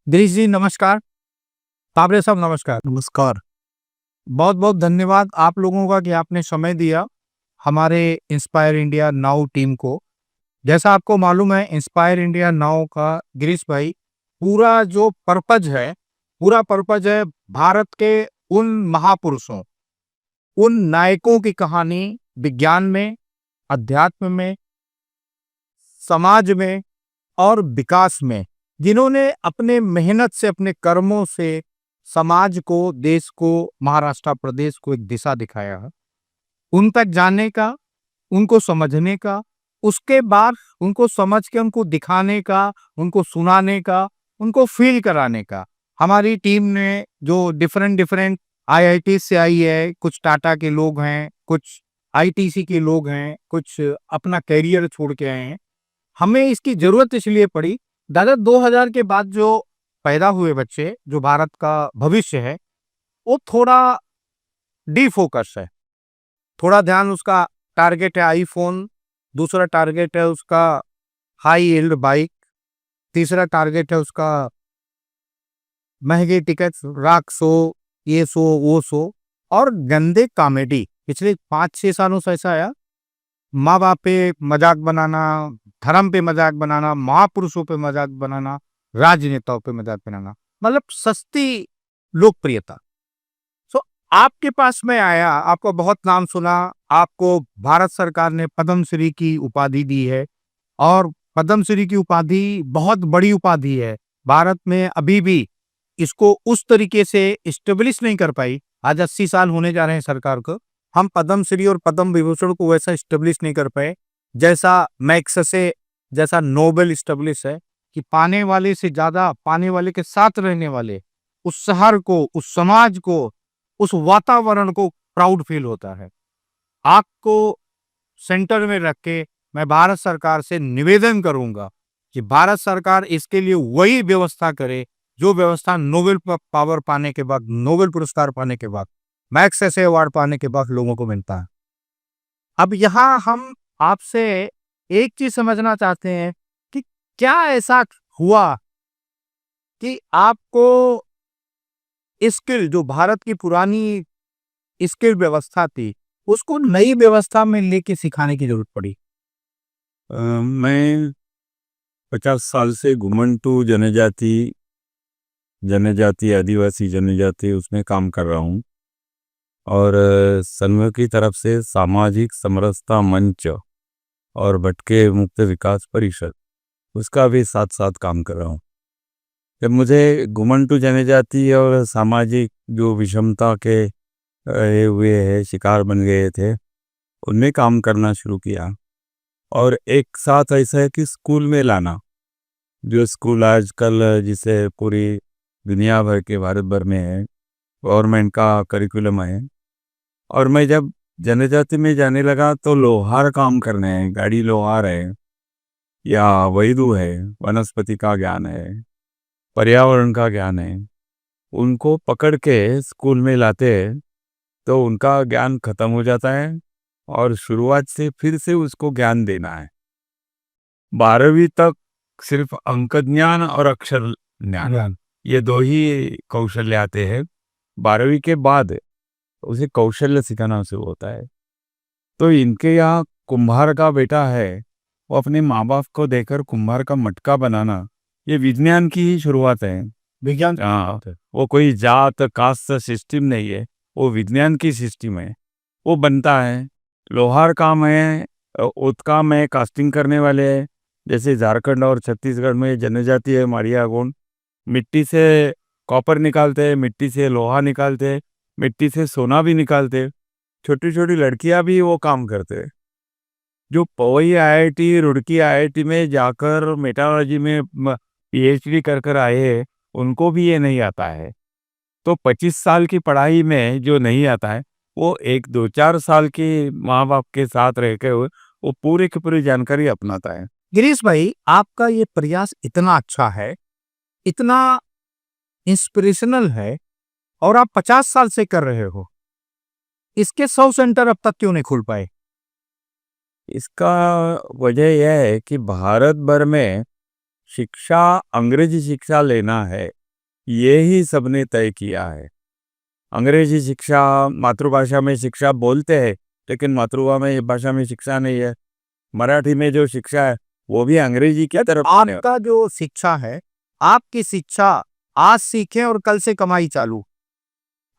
गिरीश जी नमस्कार। ताबरे साहब नमस्कार। नमस्कार। बहुत बहुत धन्यवाद आप लोगों का कि आपने समय दिया हमारे इंस्पायर इंडिया नाउ टीम को। जैसा आपको मालूम है इंस्पायर इंडिया नाउ का गिरीश भाई पूरा जो पर्पज है, पूरा पर्पज है भारत के उन महापुरुषों, उन नायकों की कहानी विज्ञान में, अध्यात्म में, समाज में और विकास में, जिन्होंने अपने मेहनत से, अपने कर्मों से समाज को, देश को, महाराष्ट्र प्रदेश को एक दिशा दिखाया है। उन तक जाने का, उनको समझने का, उसके बाद उनको समझ के उनको दिखाने का, उनको सुनाने का, उनको फ़ील कराने का, हमारी टीम ने जो डिफरेंट डिफरेंट आईआईटी से आई है, कुछ टाटा के लोग हैं, कुछ आईटीसी के लोग हैं, कुछ अपना करियर छोड़ के आए हैं। हमें इसकी ज़रूरत इसलिए पड़ी, दादा 2000 के बाद जो पैदा हुए बच्चे, जो भारत का भविष्य है, वो थोड़ा डिफ़ोकस है। थोड़ा ध्यान उसका टारगेट है आईफ़ोन, दूसरा टारगेट है उसका हाई यील्ड बाइक, तीसरा टारगेट है उसका महँगे टिकट्स, रॉक शो, ये शो, वो शो और गंदे कॉमेडी। पिछले 5-6 सालों से ऐसा है, माँ-बाप पे मज़ाक बनाना, धर्म पे मज़ाक बनाना, महापुरुषों पे मज़ाक बनाना, राजनेताओं पे मज़ाक बनाना, मतलब सस्ती लोकप्रियता। सो आपके पास मैं आया, आपका बहुत नाम सुना, आपको भारत सरकार ने पद्मश्री की उपाधि दी है और पद्मश्री की उपाधि बहुत बड़ी उपाधि है। भारत में अभी भी इसको उस तरीके से एस्टेब्लिश नहीं कर पाई। आज 80 साल होने जा रहे हैं सरकार को। हम पद्मश्री और पद्म विभूषण को वैसा एस्टेब्लिश नहीं कर पाए, जैसा मैग्सेसे, जैसा नोबेल एस्टेब्लिश है कि पाने वाले से ज़्यादा पाने वाले के साथ रहने वाले, उस शहर को, उस समाज को, उस वातावरण को प्राउड फ़ील होता है। आपको सेंटर में रख के मैं भारत सरकार से निवेदन करूँगा कि भारत सरकार इसके लिए वही व्यवस्था करे, जो व्यवस्था नोबेल पावर पाने के बाद, नोबेल पुरस्कार पाने के बाद, मैग्सेसे अवार्ड पाने के बाद लोगों को मिलता है। अब यहाँ हम आपसे एक चीज़ समझना चाहते हैं कि क्या ऐसा हुआ कि आपको स्किल जो भारत की पुरानी स्किल व्यवस्था थी, उसको नई व्यवस्था में लेके सिखाने की ज़रूरत पड़ी? मैं 50 साल से घुमंटू जनजाति आदिवासी जनजाति उसमें काम कर रहा हूँ और संघ की तरफ से सामाजिक समरसता मंच और भटके मुक्त विकास परिषद उसका भी साथ साथ काम कर रहा हूँ। जब मुझे घुमंटू जनजाति और सामाजिक जो विषमता के रहे हुए है शिकार बन गए थे, उनमें काम करना शुरू किया और एक साथ ऐसा है कि स्कूल में लाना, जो स्कूल आजकल जिसे पूरी दुनिया भर के भारत भर में है, गवर्नमेंट का करिकुलम है। और मैं जब जनजाति में जाने लगा तो लोहार काम करने हैं, गाड़ी लोहार है या वैदू है, वनस्पति का ज्ञान है, पर्यावरण का ज्ञान है, उनको पकड़ के स्कूल में लाते हैं तो उनका ज्ञान खत्म हो जाता है और शुरुआत से फिर से उसको ज्ञान देना है। 12वीं तक सिर्फ अंक ज्ञान और अक्षर ज्ञान, ये दो ही कौशल्य आते हैं। 12वीं के बाद उसे कौशल्य सिखाना शुरू होता है। तो इनके यहाँ कुम्हार का बेटा है, वो अपने माँ बाप को देकर कुम्हार का मटका बनाना, ये विज्ञान की ही शुरुआत है। विज्ञान हाँ, वो कोई जात कास्ट सिस्टम नहीं है, वो विज्ञान की सिस्टम है। वो बनता है। लोहार काम है, उत काम है, कास्टिंग करने वाले हैं। जैसे झारखंड और छत्तीसगढ़ में जनजाति है मारिया गोंड, मिट्टी से कॉपर निकालते हैं, मिट्टी से लोहा निकालते हैं, मिट्टी से सोना भी निकालते हैं। छोटी छोटी लड़कियां भी वो काम करते हैं। जो पवई आईआईटी रुड़की आईआईटी में जाकर मेटालॉजी में पीएचडी कर कर आए हैं, उनको भी ये नहीं आता है। तो 25 साल की पढ़ाई में जो नहीं आता है, वो 1-2-4 साल के माँ बाप के साथ रह के वो पूरी की पूरी जानकारी अपनाता है। गिरीश भाई, आपका ये प्रयास इतना अच्छा है, इतना इंस्पिरेशनल है और आप 50 साल से कर रहे हो। इसके 100 सेंटर अब तक क्यों नहीं खुल पाए? इसका वजह यह है कि भारत भर में शिक्षा, अंग्रेजी शिक्षा लेना है, ये ही सबने तय किया है। अंग्रेजी शिक्षा, मातृभाषा में शिक्षा बोलते हैं, लेकिन मातृभाषा में शिक्षा नहीं है। मराठी में जो शिक्षा है, वो भी अंग्रेजी की तरफ से है। आपका जो शिक्षा है, आपकी शिक्षा आज सीखे और कल से कमाई चालू।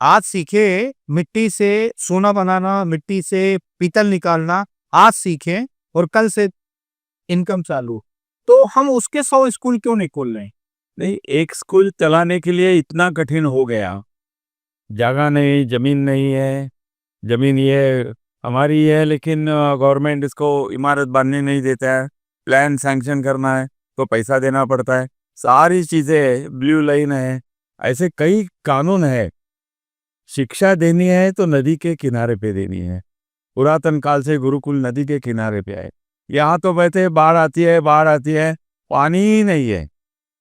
आज सीखे मिट्टी से सोना बनाना, मिट्टी से पीतल निकालना, आज सीखे और कल से इनकम चालू। तो हम उसके 100 स्कूल क्यों नहीं खोल रहे हैं? नहीं, एक स्कूल चलाने के लिए इतना कठिन हो गया। जगह नहीं, जमीन नहीं है। जमीन ये हमारी है, लेकिन गवर्नमेंट इसको इमारत बांधने नहीं देता है। प्लान सैंक्शन करना है तो पैसा देना पड़ता है। सारी चीज़ें ब्लू लाइन है, ऐसे कई कानून है। शिक्षा देनी है तो नदी के किनारे पे देनी है। पुरातन काल से गुरुकुल नदी के किनारे पे है। यहाँ तो वैसे बाढ़ आती है, पानी ही नहीं है।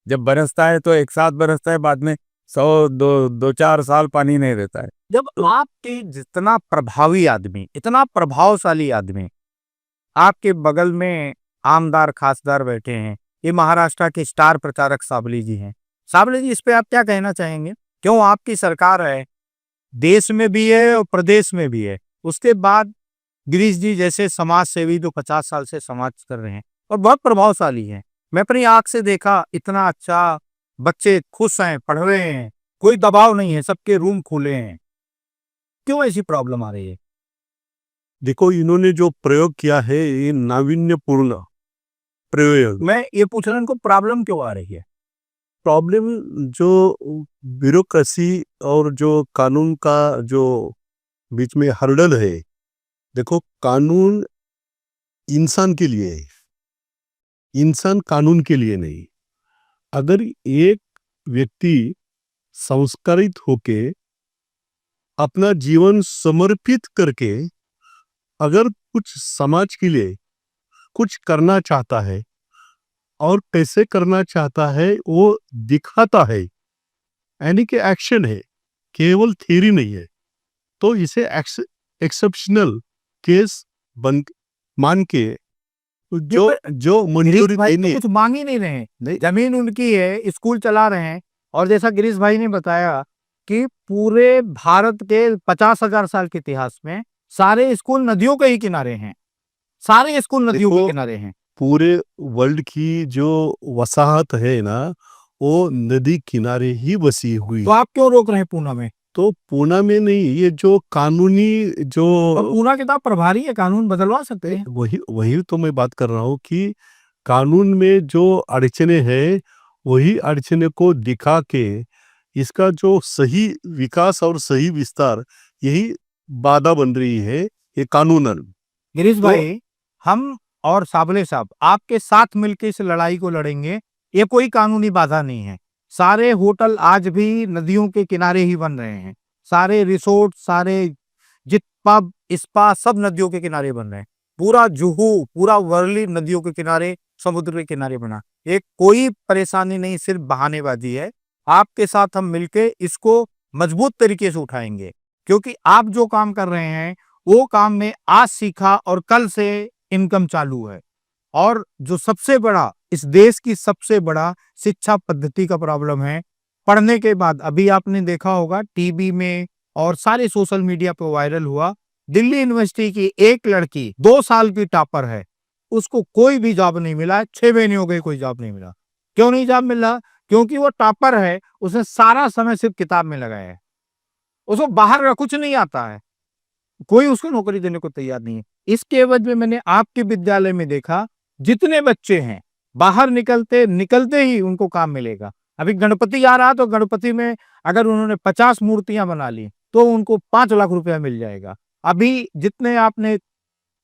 जब बरसता है तो एक साथ बरसता है, बाद में 100-2-4 साल पानी नहीं रहता है। जब आपके जितना प्रभावी आदमी, इतना प्रभावशाली आदमी आपके बगल में आमदार खासदार बैठे हैं, ये महाराष्ट्र के स्टार प्रचारक साबले जी हैं। साबले जी, इस पे आप क्या कहना चाहेंगे? क्यों आपकी सरकार है, देश में भी है और प्रदेश में भी है। उसके बाद गिरीश जी जैसे समाज सेवी जो 50 साल से समाज कर रहे हैं और बहुत प्रभावशाली हैं। मैं अपनी आंख से देखा, इतना अच्छा, बच्चे खुश हैं, पढ़ रहे हैं, कोई दबाव नहीं है, सबके रूम खुले हैं। क्यों ऐसी प्रॉब्लम आ रही है? देखो, इन्होंने जो प्रयोग किया है ये नाविन्यपूर्ण प्रयोग। मैं ये पूछ रहा हूं, इनको प्रॉब्लम क्यों आ रही है? प्रॉब्लम जो ब्यूरोक्रेसी और जो कानून का जो बीच में हर्डल है। देखो, कानून इंसान के लिए है, इंसान कानून के लिए नहीं। अगर एक व्यक्ति संस्कारित होके अपना जीवन समर्पित करके अगर कुछ समाज के लिए कुछ करना चाहता है और कैसे करना चाहता है वो दिखाता है, यानी कि एक्शन है, केवल थ्योरी नहीं है, तो इसे एक्सेप्शनल केस मान के जो मंजूरी भाई देनी तो कुछ मांग ही नहीं रहे हैं, जमीन उनकी है, स्कूल चला रहे हैं। और जैसा गिरीश भाई ने बताया कि पूरे भारत के 50,000 साल के इतिहास में सारे स्कूल नदियों के ही किनारे हैं, सारे स्कूल नदियों के किनारे हैं। पूरे वर्ल्ड की जो वसाहत है ना, वो नदी किनारे ही बसी हुई। तो आप क्यों रोक रहे हैं पूना में? तो पूना में नहीं, ये जो कानूनी जो पूना के तो प्रभारी है, कानून बदलवा सकते हैं। वही तो मैं बात कर रहा हूँ कि कानून में जो अड़चने हैं वही अड़चने को दिखा के इसका जो सही विकास और सही विस्तार, यही बाधा बन रही है ये कानूनन। गिरीश भाई, हम और साबले साहब आपके साथ मिलकर इस लड़ाई को लड़ेंगे। ये कोई कानूनी बाधा नहीं है। सारे होटल आज भी नदियों के किनारे ही बन रहे हैं, सारे रिसोर्ट, सारे पब, स्पा सब नदियों के किनारे बन रहे हैं। पूरा जुहू, पूरा वर्ली नदियों के किनारे, समुद्र के किनारे बना। ये कोई परेशानी नहीं, सिर्फ बहानेबाजी है। आपके साथ हम मिलके इसको मजबूत तरीके से उठाएंगे, क्योंकि आप जो काम कर रहे हैं वो काम में आज सीखा और कल से इनकम चालू है। और जो सबसे बड़ा, इस देश की सबसे बड़ा शिक्षा पद्धति का प्रॉब्लम है। पढ़ने के बाद अभी आपने देखा होगा टीवी में और सारे सोशल मीडिया पे वायरल हुआ, दिल्ली यूनिवर्सिटी की एक लड़की 2 साल की टॉपर है, उसको कोई भी जॉब नहीं मिला, 6 महीने हो गए कोई जॉब नहीं मिला। क्यों नहीं जॉब मिल रहा? क्योंकि वो टॉपर है, उसने सारा समय सिर्फ किताब में लगाया है, उसको बाहर का कुछ नहीं आता है, कोई उसको नौकरी देने को तैयार नहीं है। इसके एवज में मैंने आपके विद्यालय में देखा, जितने बच्चे हैं बाहर निकलते ही उनको काम मिलेगा। अभी गणपति आ रहा, तो गणपति में अगर उन्होंने 50 मूर्तियां बना ली तो उनको 5 लाख रुपया मिल जाएगा। अभी जितने आपने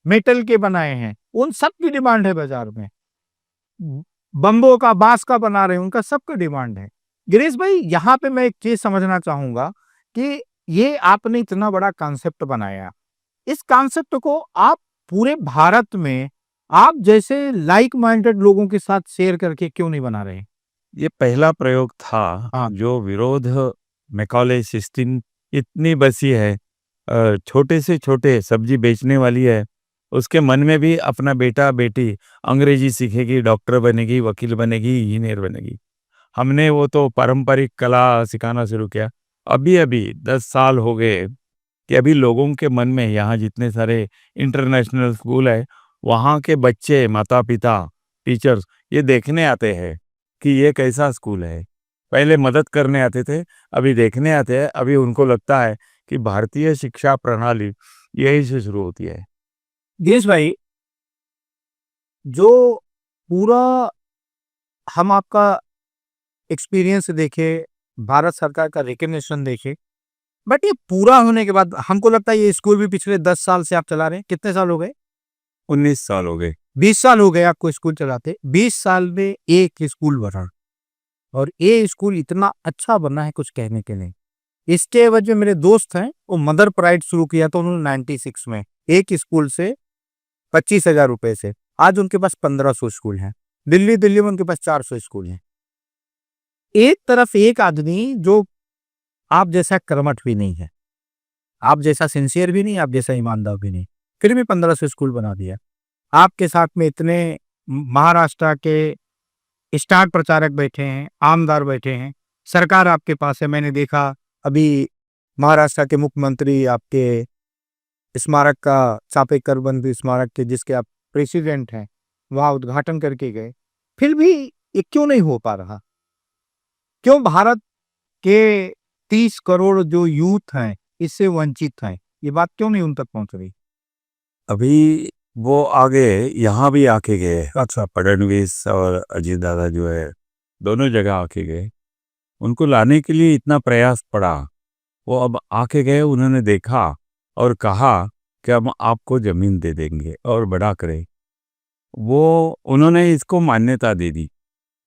मेटल के बनाए हैं उन सब की डिमांड है बाजार में। बम्बो का, बांस का बना रहे हैं, उनका सबका डिमांड है। गिरीश भाई, यहाँ पे मैं एक चीज समझना चाहूंगा कि ये आपने इतना बड़ा कॉन्सेप्ट बनाया, इस कॉन्सेप्ट को आप पूरे भारत में आप जैसे लाइक माइंडेड लोगों के साथ शेयर करके क्यों नहीं बना रहे? ये पहला प्रयोग था जो विरोध मैकॉले सिस्टीन इतनी बसी है, छोटे से छोटे सब्जी बेचने वाली है, उसके मन में भी अपना बेटा बेटी अंग्रेजी सीखेगी, डॉक्टर बनेगी, वकील बनेगी, इंजीनियर बनेगी। हमने वो तो पारंपरिक कला सिखाना शुरू किया। अभी-अभी 10 साल हो गए कि अभी लोगों के मन में, यहाँ जितने सारे इंटरनेशनल स्कूल है, वहाँ के बच्चे, माता-पिता, टीचर्स ये देखने आते हैं कि ये कैसा स्कूल है। पहले मदद करने आते थे, अभी देखने आते हैं। अभी उनको लगता है कि भारतीय शिक्षा प्रणाली यहीं से शुरू होती है। गिरीश भाई, जो पूरा हम आपका एक्सपीरियंस देखें, भारत सरकार का रिकग्निशन देखें, बट ये पूरा होने के बाद हमको लगता है ये स्कूल भी पिछले 10 साल से आप चला रहे हैं। कितने साल हो गए? 19 साल हो गए। 20 साल हो गए आपको स्कूल चलाते। 20 साल में एक स्कूल बना और ये स्कूल इतना अच्छा बना है कुछ कहने के नहीं। इसके एवज में मेरे दोस्त हैं, वो मदर प्राइड शुरू किया था उन्होंने 96 में, एक स्कूल से 25,000 रुपए से। आज उनके पास 1500 स्कूल हैं। दिल्ली में उनके पास 400 स्कूल हैं। एक तरफ एक आदमी जो आप जैसा कर्मठ भी नहीं है, आप जैसा सिंसियर भी नहीं, आप जैसा ईमानदार भी नहीं, फिर भी 1500 स्कूल बना दिया। आपके साथ में इतने महाराष्ट्र के स्टार प्रचारक बैठे हैं, आमदार बैठे हैं, सरकार आपके पास है। मैंने देखा अभी महाराष्ट्र के मुख्यमंत्री आपके स्मारक का, चापेकर बंधु स्मारक के जिसके आप प्रेसिडेंट हैं, वहां उद्घाटन करके गए। फिर भी ये क्यों नहीं हो पा रहा? क्यों भारत के 30 करोड़ जो यूथ हैं इससे वंचित हैं? ये बात क्यों नहीं उन तक पहुंच रही? अभी वो आगे यहाँ भी आके गए। अच्छा, फडणवीस और अजीत दादा जो है, दोनों जगह आके गए। उनको लाने के लिए इतना प्रयास पड़ा। वो अब आके गए, उन्होंने देखा और कहा कि हम आपको जमीन दे देंगे और बड़ा करें। वो उन्होंने इसको मान्यता दे दी।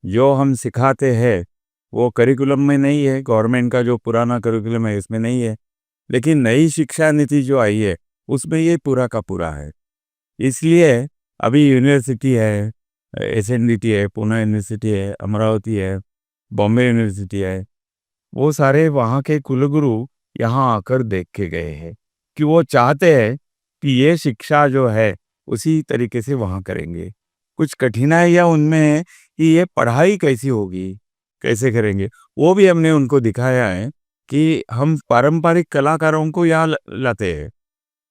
जो हम सिखाते हैं वो करिकुलम में नहीं है, गवर्नमेंट का जो पुराना करिकुलम है इसमें नहीं है, लेकिन नई शिक्षा नीति जो आई है उसमें ये पूरा का पूरा है। इसलिए अभी यूनिवर्सिटी है, एसएनडीटी है, पुणे यूनिवर्सिटी है, अमरावती है, बॉम्बे यूनिवर्सिटी है, वो सारे वहाँ के कुलगुरु यहाँ आकर देख के गए हैं कि वो चाहते हैं कि ये शिक्षा जो है उसी तरीके से वहाँ करेंगे। कुछ कठिनाइयाँ उनमें है कि ये पढ़ाई कैसी होगी, कैसे करेंगे। वो भी हमने उनको दिखाया है कि हम पारंपरिक कलाकारों को यहाँ लाते हैं।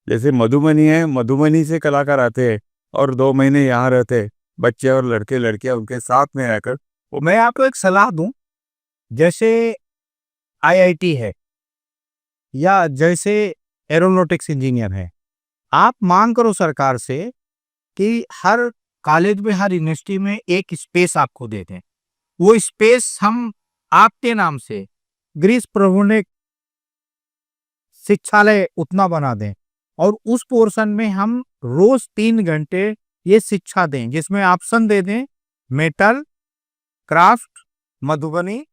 जैसे मधुबनी है, मधुबनी से कलाकार आते हैं और 2 महीने यहाँ रहते हैं, बच्चे और लड़के लड़कियां उनके साथ में रहकर। मैं आपको एक सलाह दूं, जैसे आईआईटी है या जैसे एरोनॉटिक्स इंजीनियर है, आप मांग करो सरकार से कि हर कॉलेज में, हर यूनिवर्सिटी में एक स्पेस आपको दे दें। वो स्पेस हम आपके नाम से, गिरीश प्रभु ने शिक्षालय उतना बना दें और उस पोर्शन में हम रोज 3 घंटे ये शिक्षा दें, जिसमें ऑप्शन दे दें मेटल, क्राफ्ट, मधुबनी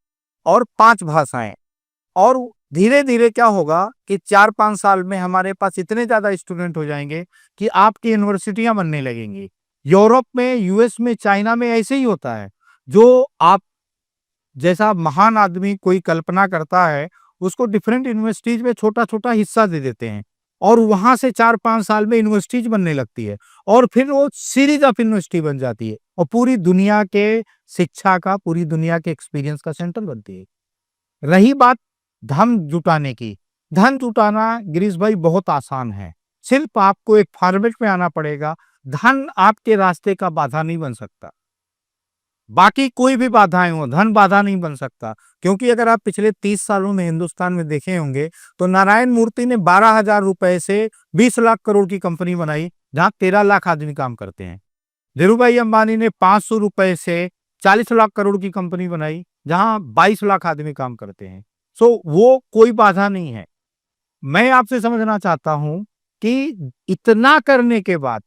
और 5 भाषाएं। और धीरे धीरे क्या होगा कि 4-5 साल में हमारे पास इतने ज्यादा स्टूडेंट हो जाएंगे कि आपकी यूनिवर्सिटियां बनने लगेंगी। यूरोप में, यूएस में, चाइना में ऐसे ही होता है। जो आप जैसा महान आदमी कोई कल्पना करता है, उसको डिफरेंट यूनिवर्सिटीज में छोटा छोटा हिस्सा दे देते हैं और वहां से 4-5 साल में यूनिवर्सिटीज बनने लगती है और फिर वो सीरीज ऑफ यूनिवर्सिटी बन जाती है और पूरी दुनिया के शिक्षा का, पूरी दुनिया के एक्सपीरियंस का सेंटर बनती है। रही बात धन जुटाने की, धन जुटाना गिरीश भाई बहुत आसान है। सिर्फ आपको एक फॉर्मेट में आना पड़ेगा। धन आपके रास्ते का बाधा नहीं बन सकता। बाकी कोई भी बाधाएं हो, धन बाधा नहीं बन सकता। क्योंकि अगर आप पिछले 30 सालों में हिंदुस्तान में देखे होंगे तो नारायण मूर्ति ने 12,000 रुपए से 20 लाख करोड़ की कंपनी बनाई, जहां 13 लाख आदमी काम करते हैं। धीरूभाई अंबानी ने 500 रुपए से 40 लाख करोड़ की कंपनी बनाई, जहां 22 लाख आदमी काम करते हैं। सो वो कोई बाधा नहीं है। मैं आपसे समझना चाहता हूं कि इतना करने के बाद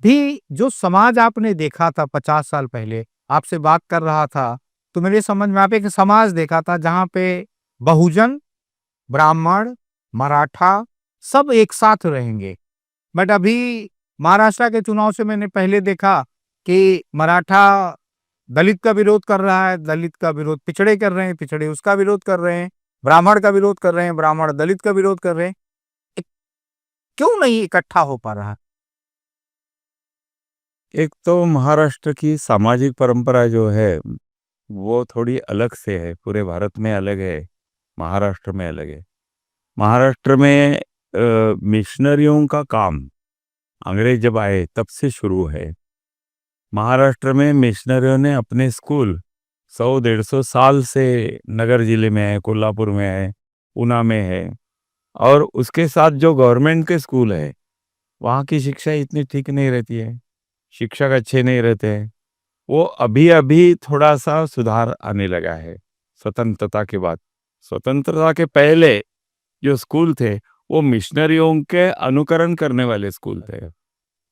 भी जो समाज आपने देखा था 50 साल पहले, आपसे बात कर रहा था तो मेरे समझ में आप एक समाज देखा था जहां पे बहुजन, ब्राह्मण, मराठा सब एक साथ रहेंगे। बट अभी महाराष्ट्र के चुनाव से मैंने पहले देखा कि मराठा दलित का विरोध कर रहा है, दलित का विरोध पिछड़े कर रहे हैं, पिछड़े उसका विरोध कर रहे हैं, ब्राह्मण का विरोध कर रहे हैं, ब्राह्मण दलित का विरोध कर रहे हैं। क्यों नहीं इकट्ठा हो पा रहा? एक तो महाराष्ट्र की सामाजिक परंपरा जो है, वो थोड़ी अलग से है, पूरे भारत में अलग है, महाराष्ट्र में अलग है। महाराष्ट्र में मिशनरियों का काम अंग्रेज जब आए तब से शुरू है। महाराष्ट्र में मिशनरियों ने अपने स्कूल 100-150 साल से नगर जिले में है, कोल्हापुर में है, ऊना में है, और उसके साथ जो गवर्नमेंट के स्कूल है, वहाँ की शिक्षा इतनी ठीक नहीं रहती है, शिक्षक अच्छे नहीं रहते हैं। वो अभी-अभी थोड़ा-सा सुधार आने लगा है, स्वतंत्रता के बाद। स्वतंत्रता के पहले जो स्कूल थे, वो मिशनरियों के अनुकरण करने वाले स्कूल थे।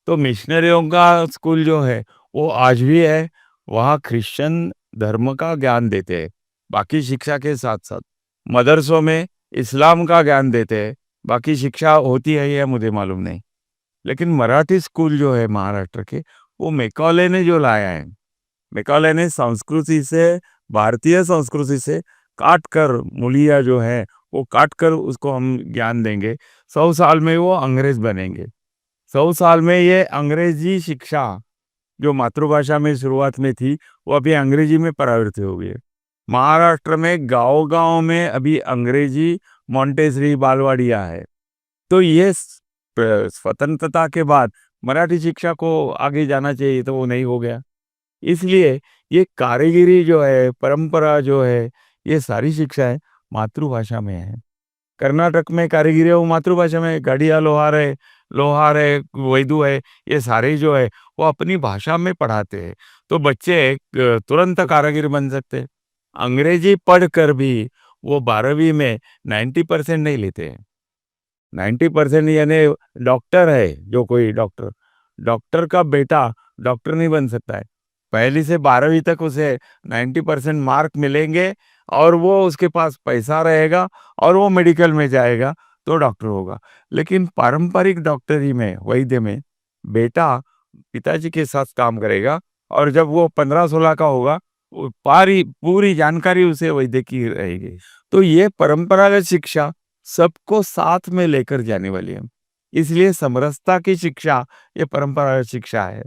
तो मिशनरियों का स्कूल जो है, वो आज भी है, वहाँ क्रिश्चियन धर्म का ज्ञान देते हैं, बाकी शिक्षा के साथ-साथ। मदरसों में इस्लाम का ज्ञान देते हैं, बाकी शिक्षा होती है या मुझे मालूम नहीं। लेकिन मराठी स्कूल जो है महाराष्ट्र के, वो मैकॉले ने जो लाया है, मैकॉले ने संस्कृति से, भारतीय संस्कृति से काट कर, मूलिया जो है वो काट कर उसको हम ज्ञान देंगे, 100 साल में वो अंग्रेज बनेंगे। 100 साल में ये अंग्रेजी शिक्षा जो मातृभाषा में शुरुआत में थी, वो अभी अंग्रेजी में परिवर्तित हो गई है। महाराष्ट्र में गांव-गांव में अभी अंग्रेजी मॉन्टेसरी बालवाड़ियाँ है। तो ये स्वतंत्रता के बाद मराठी शिक्षा को आगे जाना चाहिए, तो वो नहीं हो गया। इसलिए ये कारीगिरी जो है, परंपरा जो है, ये सारी शिक्षाएं मातृभाषा में है। कर्नाटक में कारीगिरी वो मातृभाषा में, गाड़िया लोहार है, वैदू है, ये सारे जो है वो अपनी भाषा में पढ़ाते हैं, तो बच्चे तुरंत कारीगर बन सकते हैं। अंग्रेजी पढ़कर भी वो 12वीं में 90% नहीं लेते हैं। 90% यानी डॉक्टर है, जो कोई डॉक्टर, डॉक्टर का बेटा डॉक्टर नहीं बन सकता है। पहली से 12वीं तक उसे 90% मार्क मिलेंगे, और वो उसके पास पैसा रहेगा और वो मेडिकल में जाएगा तो डॉक्टर होगा। लेकिन पारंपरिक डॉक्टरी में, वैद्य में, बेटा पिताजी के साथ काम करेगा, और जब वो 15-16 का होगा, वो पूरी जानकारी उसे वैद्य की रहेगी। तो ये परंपरागत शिक्षा सबको साथ में लेकर जाने वाली है। इसलिए समरसता की शिक्षा ये परंपरागत शिक्षा है,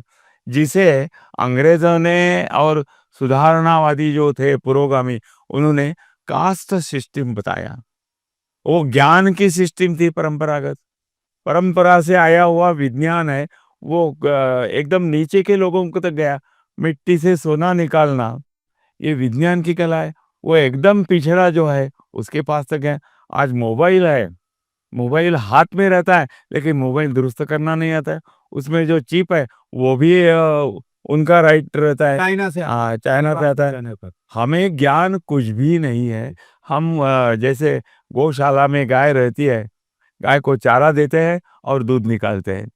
जिसे अंग्रेजों ने और सुधारणावादी जो थे पुरोगामी, उन्होंने कास्ट सिस्टम बताया। वो ज्ञान की सिस्टम थी परंपरागत। परंपरा से आया हुआ विज्ञान है, वो एकदम नीचे के लोगों को तक गया। मिट्टी से सोना निकालना, ये विज्ञान की कला है। वो एकदम पिछड़ा जो है उसके पास तक है। आज मोबाइल है, मोबाइल हाथ में रहता है, लेकिन मोबाइल दुरुस्त करना नहीं आता है। उसमें जो चिप है वो भी उनका राइट रहता है, चाइना से हाँ, चाइना पे आता है। हमें ज्ञान कुछ भी नहीं है। हम जैसे गौशाला में गाय रहती है, गाय को चारा देते हैं और दूध निकालते हैं,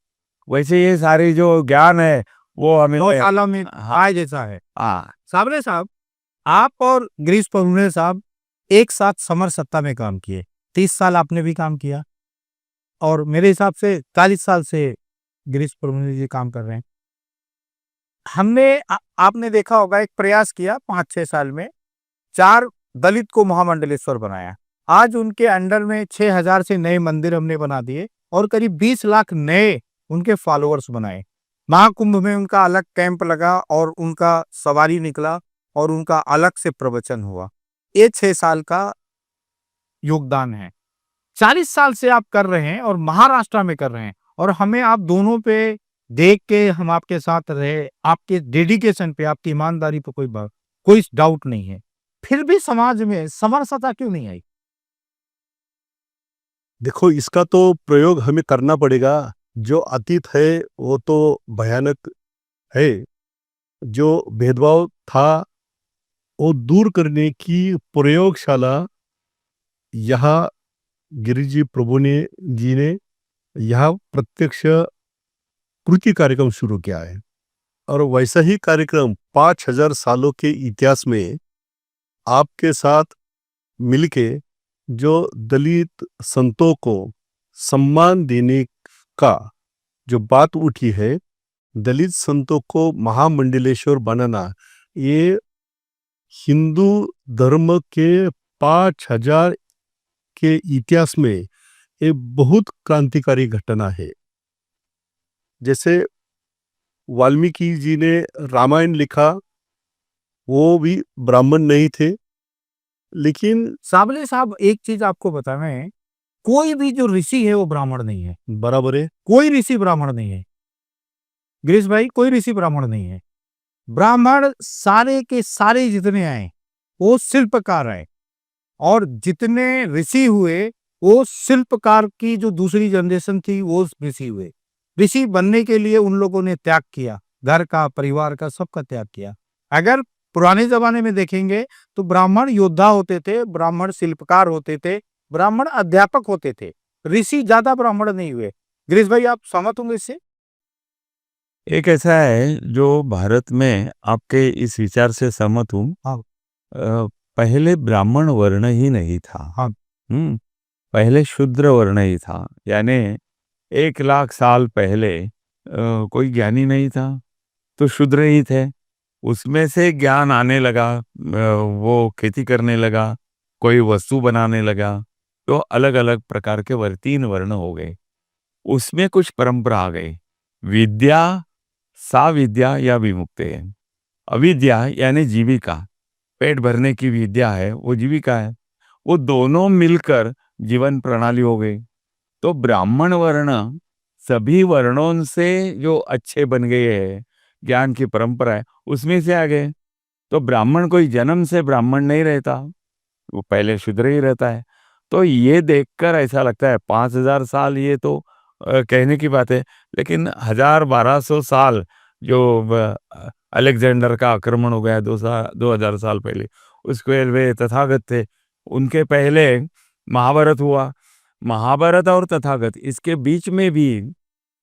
वैसे ये सारी जो ज्ञान है वो हमें गौशाला में हाँ, गाय जैसा है। हाँ, साबरे साहब, आप और गिरीश परुणे साहब एक साथ समर सत्ता में काम किए, 30 साल आपने भी काम किया, और मेरे हिसाब से 40 साल से गिरीश परुणे जी काम कर रहे हैं। आपने देखा होगा, एक प्रयास किया 5-6 साल में, 4 दलित को महामंडलेश्वर बनाया। आज उनके अंडर में 6,000 से नए मंदिर हमने बना दिए, और करीब 20 लाख नए उनके फॉलोअर्स बनाए। महाकुंभ में उनका अलग कैंप लगा, और उनका सवारी निकला, और उनका अलग से प्रवचन हुआ। ये 6 साल का योगदान है। 40 साल से आप कर रहे हैं और महाराष्ट्र में कर रहे हैं, और हमें आप दोनों पे देख के हम आपके साथ रहे, आपके डेडिकेशन पे, आपकी ईमानदारी पे कोई डाउट नहीं है। फिर भी समाज में समरसता क्यों नहीं आई? देखो, इसका तो प्रयोग हमें करना पड़ेगा। जो अतीत है वो तो भयानक है। जो भेदभाव था वो दूर करने की प्रयोगशाला यहाँ गिरीश जी प्रभु ने जी ने यहाँ प्रत्यक्ष कृति कार्यक्रम शुरू किया है, और वैसा ही कार्यक्रम 5,000 सालों के इतिहास में आपके साथ मिलके जो दलित संतों को सम्मान देने का जो बात उठी है, दलित संतों को महामंडलेश्वर बनाना, ये हिंदू धर्म के 5,000 के इतिहास में एक बहुत क्रांतिकारी घटना है। जैसे वाल्मीकि जी ने रामायण लिखा, वो भी ब्राह्मण नहीं थे, लेकिन साबले साहब एक चीज आपको बताना है, कोई भी जो ऋषि है वो ब्राह्मण नहीं है, बराबर है। कोई ऋषि ब्राह्मण नहीं है। गिरीश भाई, कोई ऋषि ब्राह्मण नहीं है। ब्राह्मण सारे के सारे जितने आए वो शिल्पकार आए, और जितने ऋषि हुए वो शिल्पकार की जो दूसरी जनरेशन थी वो ऋषि हुए। ऋषि बनने के लिए उन लोगों ने त्याग किया, घर का, परिवार का, सबका त्याग किया। अगर पुराने जमाने में देखेंगे तो ब्राह्मण योद्धा होते थे, ब्राह्मण शिल्पकार होते थे, ब्राह्मण अध्यापक होते थे, ऋषि ज्यादा ब्राह्मण नहीं हुए। गिरीश भाई, आप सहमत होंगे इससे? एक ऐसा है जो भारत में आपके इस विचार से सहमत हूँ। हाँ। पहले ब्राह्मण वर्ण ही नहीं था। हाँ। पहले शूद्र वर्ण ही था, यानी 1,00,000 साल पहले कोई ज्ञानी नहीं था, तो शूद्र ही थे। उसमें से ज्ञान आने लगा, वो खेती करने लगा, कोई वस्तु बनाने लगा, तो अलग अलग प्रकार के 3 वर्ण हो गए। उसमें कुछ परंपरा आ गई। विद्या, साविद्या या विमुक्ति है। अविद्या यानी जीविका, पेट भरने की विद्या है, वो जीविका है। वो दोनों मिलकर जीवन प्रणाली हो गई। तो ब्राह्मण वर्ण सभी वर्णों से जो अच्छे बन गए हैं, ज्ञान की परंपरा है, उसमें से आ गए। तो ब्राह्मण कोई जन्म से ब्राह्मण नहीं रहता, वो पहले शूद्र ही रहता है। तो ये देखकर ऐसा लगता है 5,000 साल ये तो कहने की बात है, लेकिन 1,000-1,200 साल जो अलेक्जेंडर का आक्रमण हो गया 2,000 साल पहले, उसके वे तथागत थे। उनके पहले महाभारत हुआ। महाभारत और तथागत इसके बीच में भी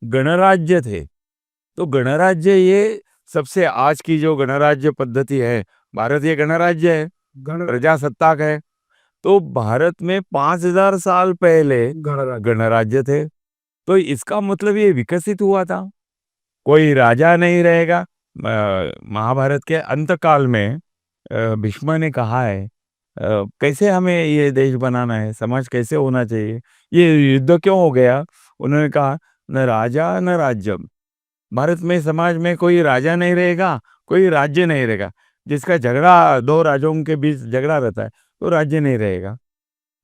गणराज्य थे। तो गणराज्य ये सबसे आज की जो गणराज्य पद्धति है, भारत ये गणराज्य है, प्रजासत्ताक है। तो भारत में 5,000 साल पहले गणराज्य थे। तो इसका मतलब ये विकसित हुआ था। कोई राजा नहीं रहेगा। महाभारत के अंतकाल में भीष्म ने कहा है कैसे हमें ये देश बनाना है, समाज कैसे होना चाहिए, ये युद्ध क्यों हो गया। उन्होंने कहा न राजा न राज्यम। भारत में समाज में कोई राजा नहीं रहेगा, कोई राज्य नहीं रहेगा। जिसका झगड़ा 2 राजाओं के बीच झगड़ा रहता है तो राज्य नहीं रहेगा।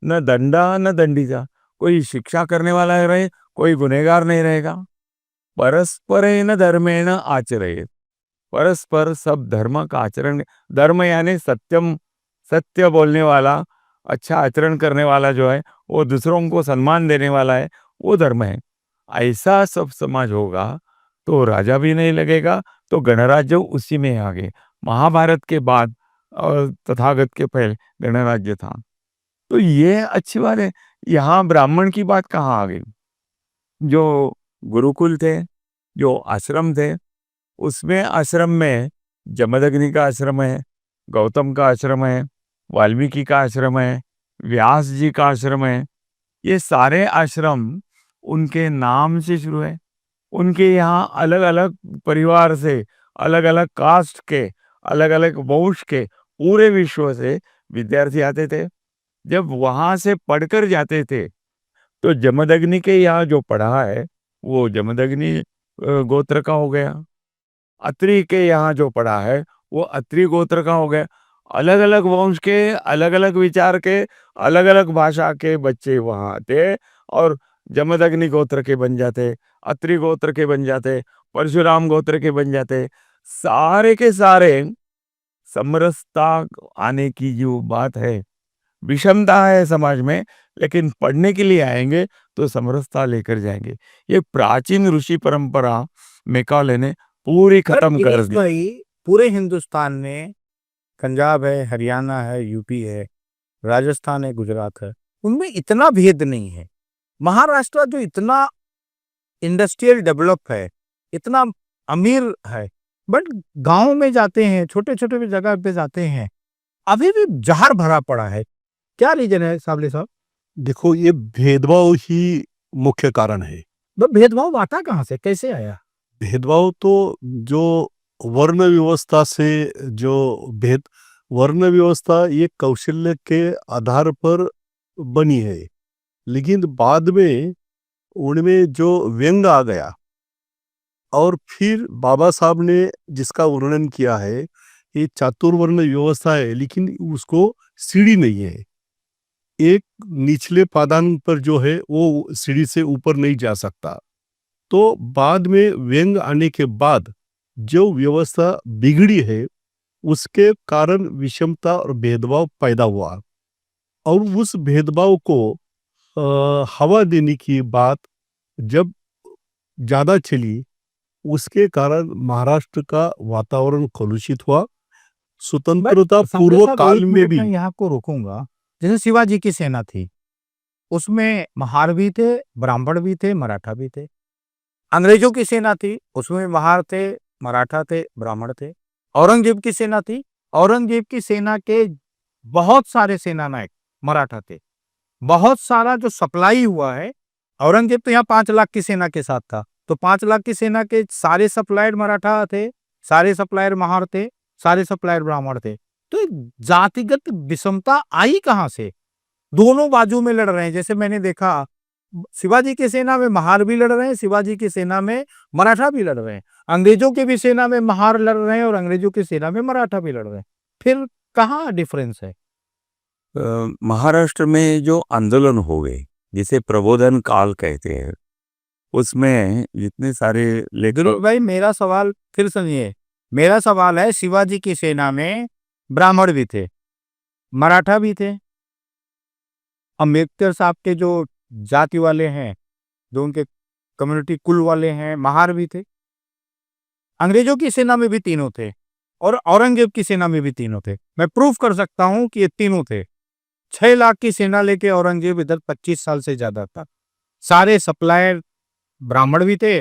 न दंडा न दंडीचा, कोई शिक्षा करने वाला रहे, कोई गुनहगार नहीं रहेगा। परस्परेण धर्मेण आचरेत, परस्पर सब धर्म का आचरण। धर्म यानी सत्यम, सत्य बोलने वाला, अच्छा आचरण करने वाला जो है, वो दूसरों को सम्मान देने वाला है, वो धर्म है। ऐसा सब समाज होगा तो राजा भी नहीं लगेगा। तो गणराज्य उसी में आ गए। महाभारत के बाद और तथागत के पहले गणराज्य था। तो ये अच्छी बात है। यहाँ ब्राह्मण की बात कहाँ आ गई? जो गुरुकुल थे, जो आश्रम थे, उसमें आश्रम में जमदग्नि का आश्रम है, गौतम का आश्रम है, वाल्मीकि का आश्रम है, व्यास जी का आश्रम है। ये सारे आश्रम उनके नाम से शुरू है। उनके यहाँ अलग अलग परिवार से, अलग अलग कास्ट के, अलग अलग वंश के, पूरे विश्व से विद्यार्थी आते थे। जब वहां से पढ़कर जाते थे तो जमदग्नि के यहाँ जो पढ़ा है वो जमदग्नि गोत्र का हो गया। अत्रि के यहाँ जो पढ़ा है वो अत्रि गोत्र का हो गया। अलग अलग वंश के, अलग अलग विचार के, अलग अलग भाषा के बच्चे वहाँ आते और जमदग्नि गोत्र के बन जाते, अत्रि गोत्र के बन जाते, परशुराम गोत्र के बन जाते। सारे के सारे समरसता आने की जो बात है, विषमता है समाज में, लेकिन पढ़ने के लिए आएंगे तो समरसता लेकर जाएंगे। ये प्राचीन ऋषि परंपरा मैकाले ने पूरी खत्म कर गिरीश दी। भाई, पूरे हिंदुस्तान में पंजाब है, हरियाणा है, यूपी है, राजस्थान है, गुजरात है, उनमें इतना भेद नहीं है। महाराष्ट्र जो इतना इंडस्ट्रियल डेवलप है, इतना अमीर है, बट गांव में जाते हैं, छोटे छोटे जगह पे जाते हैं, अभी भी जहर भरा पड़ा है। क्या रीजन है साबले साहब? देखो, ये भेदभाव ही मुख्य कारण है। भेदभाव आता कहाँ से, कैसे आया? भेदभाव तो जो वर्ण व्यवस्था से, जो भेद वर्ण व्यवस्था ये कौशल्य के आधार पर बनी है, लेकिन बाद में उनमें जो व्यंग आ गया, और फिर बाबा साहब ने जिसका वर्णन किया है, ये चातुर्वर्ण व्यवस्था है, लेकिन उसको सीढ़ी नहीं है। एक निचले पादान पर जो है वो सीढ़ी से ऊपर नहीं जा सकता। तो बाद में व्यंग आने के बाद जो व्यवस्था बिगड़ी है, उसके कारण विषमता और भेदभाव पैदा हुआ, और उस भेदभाव को हवा देने की बात जब ज़्यादा चली, उसके कारण महाराष्ट्र का वातावरण कलुषित हुआ। स्वतंत्रता पूर्व काल में भी मैं यहाँ को रोकूंगा। जैसे शिवाजी की सेना थी, उसमें महार भी थे, ब्राह्मण भी थे, मराठा भी थे। अंग्रेजों की सेना थी, उसमें महार थे, मराठा थे, ब्राह्मण थे। औरंगजेब की सेना थी, औरंगजेब की सेना के बहुत सारे सेनानायक मराठा थे। बहुत सारा जो सप्लाई हुआ है, औरंगजेब तो यहाँ 5 लाख की सेना के साथ था, तो 5 लाख की सेना के सारे सप्लायर मराठा थे, सारे सप्लायर महार थे, सारे सप्लायर ब्राह्मण थे। तो जातिगत विषमता आई कहाँ से? दोनों बाजू में लड़ रहे हैं। जैसे मैंने देखा, शिवाजी की सेना में महार भी लड़ रहे हैं, शिवाजी की सेना में मराठा भी लड़ रहे हैं, अंग्रेजों की भी सेना में महार लड़ रहे हैं और अंग्रेजों की सेना में मराठा भी लड़ रहे हैं। फिर कहाँ डिफरेंस है? महाराष्ट्र में जो आंदोलन हो गए, जिसे प्रबोधन काल कहते हैं, उसमें जितने सारे लेखक भाई मेरा सवाल फिर सुनिए। मेरा सवाल है, शिवाजी की सेना में ब्राह्मण भी थे, मराठा भी थे, अम्बेडकर साहब के जो जाति वाले हैं, जो उनके कम्युनिटी कुल वाले हैं, महार भी थे। अंग्रेजों की सेना में भी तीनों थे और औरंगजेब की सेना में भी तीनों थे। मैं प्रूफ कर सकता हूं कि ये तीनों थे। 6 लाख की सेना लेके औरंगजेब इधर 25 साल से ज्यादा था। सारे सप्लायर ब्राह्मण भी थे,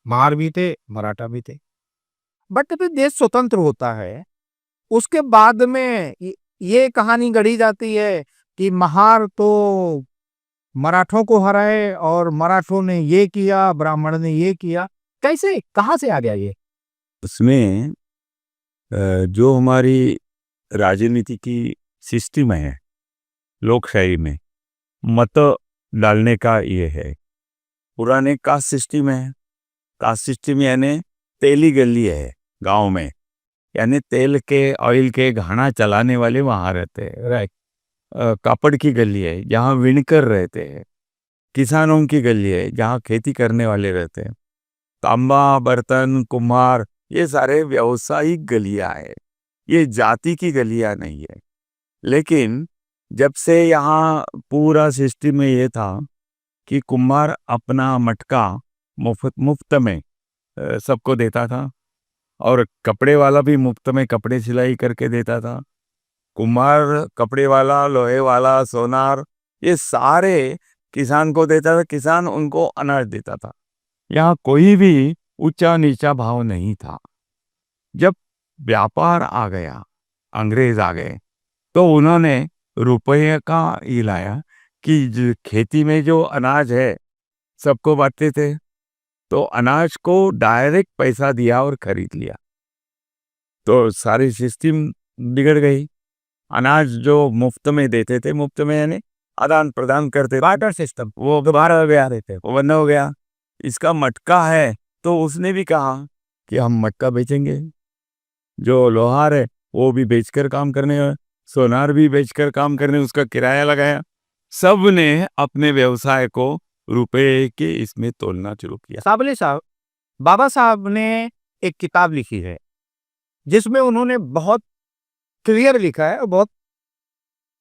महार भी थे, मराठा भी थे। बट जब देश स्वतंत्र होता है, उसके बाद में ये कहानी गढ़ी जाती है कि महार तो मराठों को हराए और मराठों ने ये किया, ब्राह्मण ने ये किया। कैसे, कहां से आ गया ये? उसमें जो हमारी राजनीति की सिस्टम है, लोकशाही में मत डालने का ये है। पुराने कास्ट सिस्टम है, कास्ट सिस्टम यानी तेली गली है गांव में, यानी तेल के ऑयल के घाना चलाने वाले वहाँ रहते हैं, राइट। कापड़ की गली है जहाँ विणकर रहते हैं, किसानों की गली है जहाँ खेती करने वाले रहते हैं, तांबा बर्तन कुम्हार, ये सारे व्यावसायिक गलियां है, ये जाति की गलियां नहीं है। लेकिन जब से यहाँ पूरा सिस्टम में ये था कि कुम्हार अपना मटका मुफ्त में सबको देता था, और कपड़े वाला भी मुफ्त में कपड़े सिलाई करके देता था। कुम्हार, कपड़े वाला, लोहे वाला, सोनार, ये सारे किसान को देता था, किसान उनको अनाज देता था। यहाँ कोई भी ऊंचा नीचा भाव नहीं था। जब व्यापार आ गया, अंग्रेज आ गए, तो उन्होंने रुपये का ये लाया कि खेती में जो अनाज है सबको बांटते थे, तो अनाज को डायरेक्ट पैसा दिया और खरीद लिया, तो सारी सिस्टम बिगड़ गई। अनाज जो मुफ्त में देते थे, मुफ्त में यानी आदान प्रदान करते, बार्टर सिस्टम, वो दोबारा हो गया, वो बंद हो गया। इसका मटका है तो उसने भी कहा कि हम मटका बेचेंगे। जो लोहार है वो भी बेचकर काम करने, सोनार भी बेचकर काम करने, उसका किराया लगाया। सब ने अपने व्यवसाय को रुपए के इसमें तोलना शुरू किया। साबले साहब, बाबा साहब ने एक किताब लिखी है जिसमें उन्होंने बहुत क्लियर लिखा है और बहुत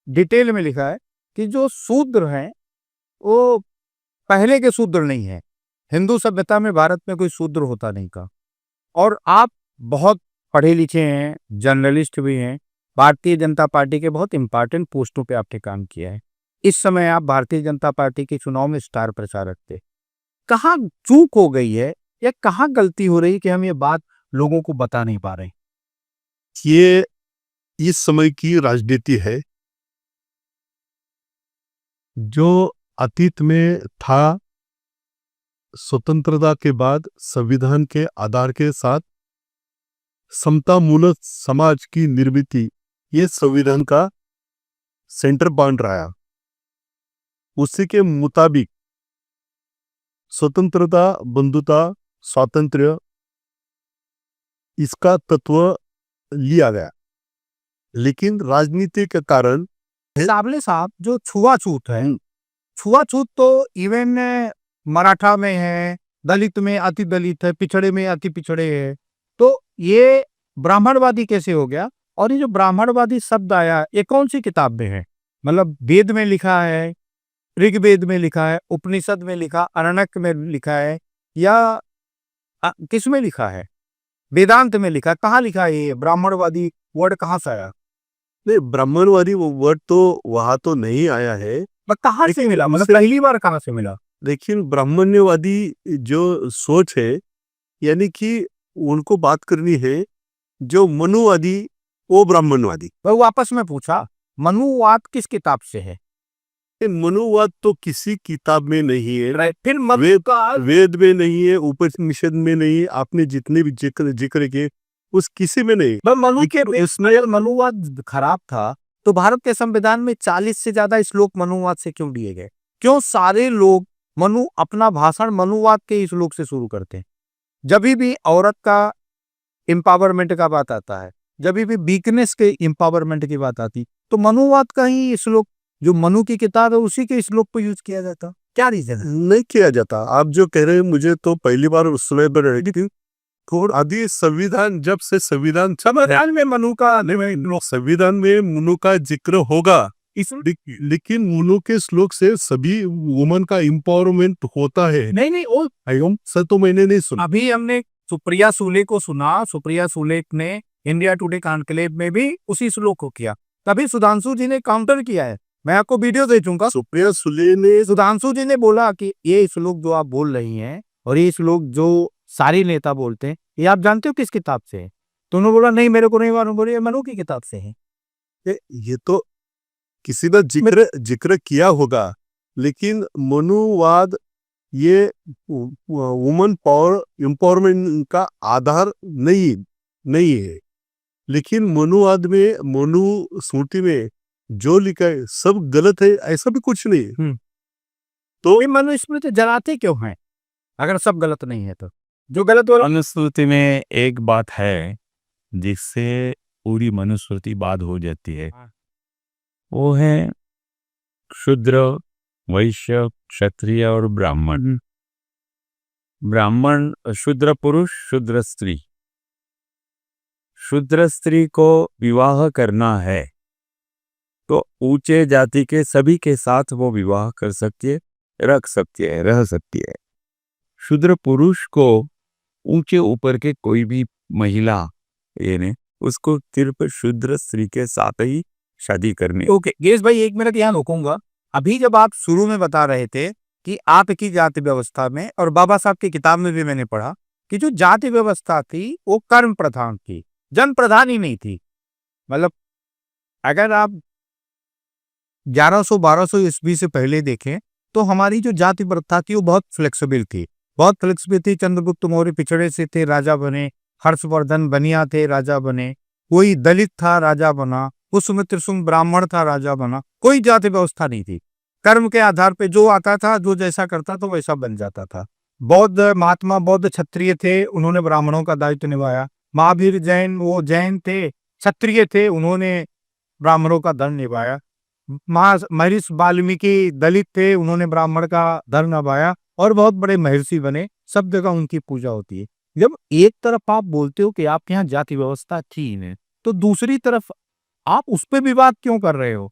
डिटेल में लिखा है कि जो शूद्र हैं वो पहले के शूद्र नहीं है। हिंदू सभ्यता में भारत में कोई शूद्र होता नहीं था। और आप बहुत पढ़े लिखे हैं, जर्नलिस्ट भी हैं, भारतीय जनता पार्टी के बहुत इंपॉर्टेंट पोस्टों पे आपने काम किया है। इस समय आप भारतीय जनता पार्टी के चुनाव में स्टार प्रचारक थे। कहाँ चूक हो गई है या कहाँ गलती हो रही है कि हम ये बात लोगों को बता नहीं पा रहे? ये इस समय की राजनीति है। जो अतीत में था, स्वतंत्रता के बाद संविधान के आधार के साथ समतामूलक समाज की निर्मित, ये संविधान का सेंटर पॉइंट रहा। उसी के मुताबिक स्वतंत्रता, बंधुता, स्वातंत्र्य, इसका तत्व लिया गया, लेकिन राजनीति के कारण साबले साहब जो छुआछूत है, छुआछूत तो इवन मराठा में है, दलित में अति दलित है, पिछड़े में अति पिछड़े है, तो ये ब्राह्मणवादी कैसे हो गया? और ये जो ब्राह्मणवादी शब्द आया, ये कौन सी किताब में है? मतलब वेद में लिखा है, ऋग्वेद में लिखा है, उपनिषद में लिखा, अरण्यक में लिखा है, या किस में लिखा है? वेदांत में लिखा, कहाँ लिखा है ये ब्राह्मणवादी वर्ड कहाँ से आया? नहीं, ब्राह्मणवादी वो वर्ड तो वहां तो नहीं आया है, कहाँ से मिला? मतलब पहली बार कहाँ से मिला? लेकिन ब्राह्मण्यवादी जो सोच है, यानी कि उनको बात करनी है जो मनुवादी, वो ब्राह्मणवादी। मैं वापस में पूछा, मनुवाद किस किताब से है? मनुवाद तो किसी किताब में नहीं है, फिर वेद में नहीं है, उपनिषद में नहीं है, आपने जितने भी जिक्र किए उस किसी में नहीं। मनु के इसमें मनुवाद खराब था, तो भारत के संविधान में 40 से ज्यादा श्लोक मनुवाद से क्यों दिए गए? क्यों सारे लोग अपना भाषण मनुवाद के श्लोक से शुरू करते हैं? जब भी औरत का एम्पावरमेंट का बात आता है, जब भी वीकनेस के एम्पावरमेंट की बात आती, तो मनुवाद का ही श्लोक, जो मनु की किताब है उसी के श्लोक पर यूज किया जाता। क्या रीजन है? नहीं किया जाता। आप जो कह रहे हैं, मुझे तो पहली बार उस समय पर रहेगी आदि संविधान, जब से संविधान संविधान में मनु का संविधान में मनु का जिक्र होगा, लेकिन मनु के श्लोक से सभी वुमन का एम्पावरमेंट होता है। नहीं, सर तो मैंने नहीं सुना। अभी हमने सुप्रिया सूले को सुना, सुप्रिया सूले ने इंडिया टुडे कॉन्क्लेव में भी उसी श्लोक को किया, तभी सुधांशु जी ने काउंटर किया है। मैं आपको वीडियो दे दूंगा। सुप्रिया सुले ने, सुधांशु जी ने बोला कि ये श्लोक जो आप बोल रही हैं और ये श्लोक जो सारी नेता बोलते हैं, ये आप जानते हो किस किताब से है? तो उन्होंने बोला नहीं, मेरे को नहीं मालूम। बोले ये मनु की किताब से है। ये तो किसी ने जिक्र किया होगा, लेकिन मनुवाद ये वुमन पावर एम्पावरमेंट का आधार नहीं है। लेकिन मनुवाद में, मनु स्मृति में जो लिखा है सब गलत है, ऐसा भी कुछ नहीं है। तो ये मनुस्मृति जलाते क्यों हैं अगर सब गलत नहीं है? तो जो गलत वाला मनुस्मृति में एक बात है जिससे पूरी मनुस्मृति बात हो जाती है, वो है शूद्र, वैश्य, क्षत्रिय और ब्राह्मण। ब्राह्मण शूद्र पुरुष, शूद्र स्त्री। शूद्र स्त्री को विवाह करना है तो ऊंचे जाति के सभी के साथ वो विवाह कर सकती है, रख सकती है, रह सकती है। शूद्र पुरुष को ऊंचे ऊपर के कोई भी महिला यानी उसको सिर्फ शूद्र स्त्री के साथ ही शादी करनी। ओके गेस भाई, एक मिनट यहाँ रोकूंगा। अभी जब आप शुरू में बता रहे थे कि आपकी जाति व्यवस्था में, और बाबा साहब की किताब में भी मैंने पढ़ा कि जो जाति व्यवस्था थी वो कर्म प्रधान थी, जन प्रधान ही नहीं थी। मतलब अगर आप 1100-1200 ईस्वी से पहले देखें तो हमारी जो जाति प्रथा थी वो बहुत फ्लेक्सिबल थी, बहुत फ्लेक्सिबल थी। चंद्रगुप्त मौर्य पिछड़े से थे, राजा बने। हर्षवर्धन बनिया थे, राजा बने। कोई दलित था, राजा बना। पुष्यमित्र शुंग ब्राह्मण था, राजा बना। कोई जाति व्यवस्था नहीं थी। कर्म के आधार पे जो आता था, जो जैसा करता तो वैसा बन जाता था। बौद्ध महात्मा, बौद्ध क्षत्रिय थे, उन्होंने ब्राह्मणों का दायित्व निभाया। महावीर जैन, वो जैन थे, क्षत्रिय थे, उन्होंने ब्राह्मणों का धर्म निभाया। महर्षि वाल्मीकि दलित थे, उन्होंने ब्राह्मण का धर्म निभाया और बहुत बड़े महर्षि बने। सब जगह उनकी पूजा होती है। जब एक तरफ आप बोलते हो कि आपके यहाँ जाति व्यवस्था थी नहीं, तो दूसरी तरफ आप उस पर विवाद क्यों कर रहे हो?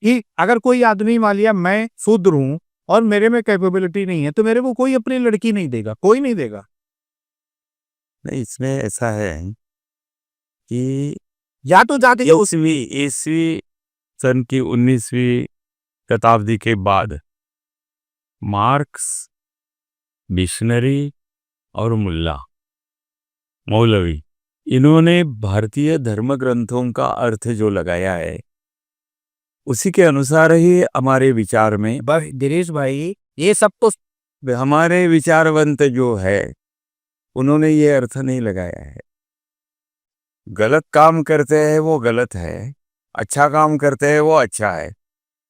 कि अगर कोई आदमी मान लिया मैं शूद्र हूं और मेरे में कैपेबिलिटी नहीं है तो मेरे को कोई अपनी लड़की नहीं देगा, कोई नहीं देगा। नहीं, इसमें ऐसा है कि या तो जाति ईस्वी सन की 19वीं शताब्दी के बाद मार्क्स, मिशनरी और मौलवी, इन्होंने भारतीय धर्म ग्रंथों का अर्थ जो लगाया है उसी के अनुसार ही हमारे विचार में, दिनेश भाई, ये सब तो हमारे विचारवंत जो है उन्होंने ये अर्थ नहीं लगाया है। गलत काम करते हैं वो गलत है, अच्छा काम करते हैं वो अच्छा है।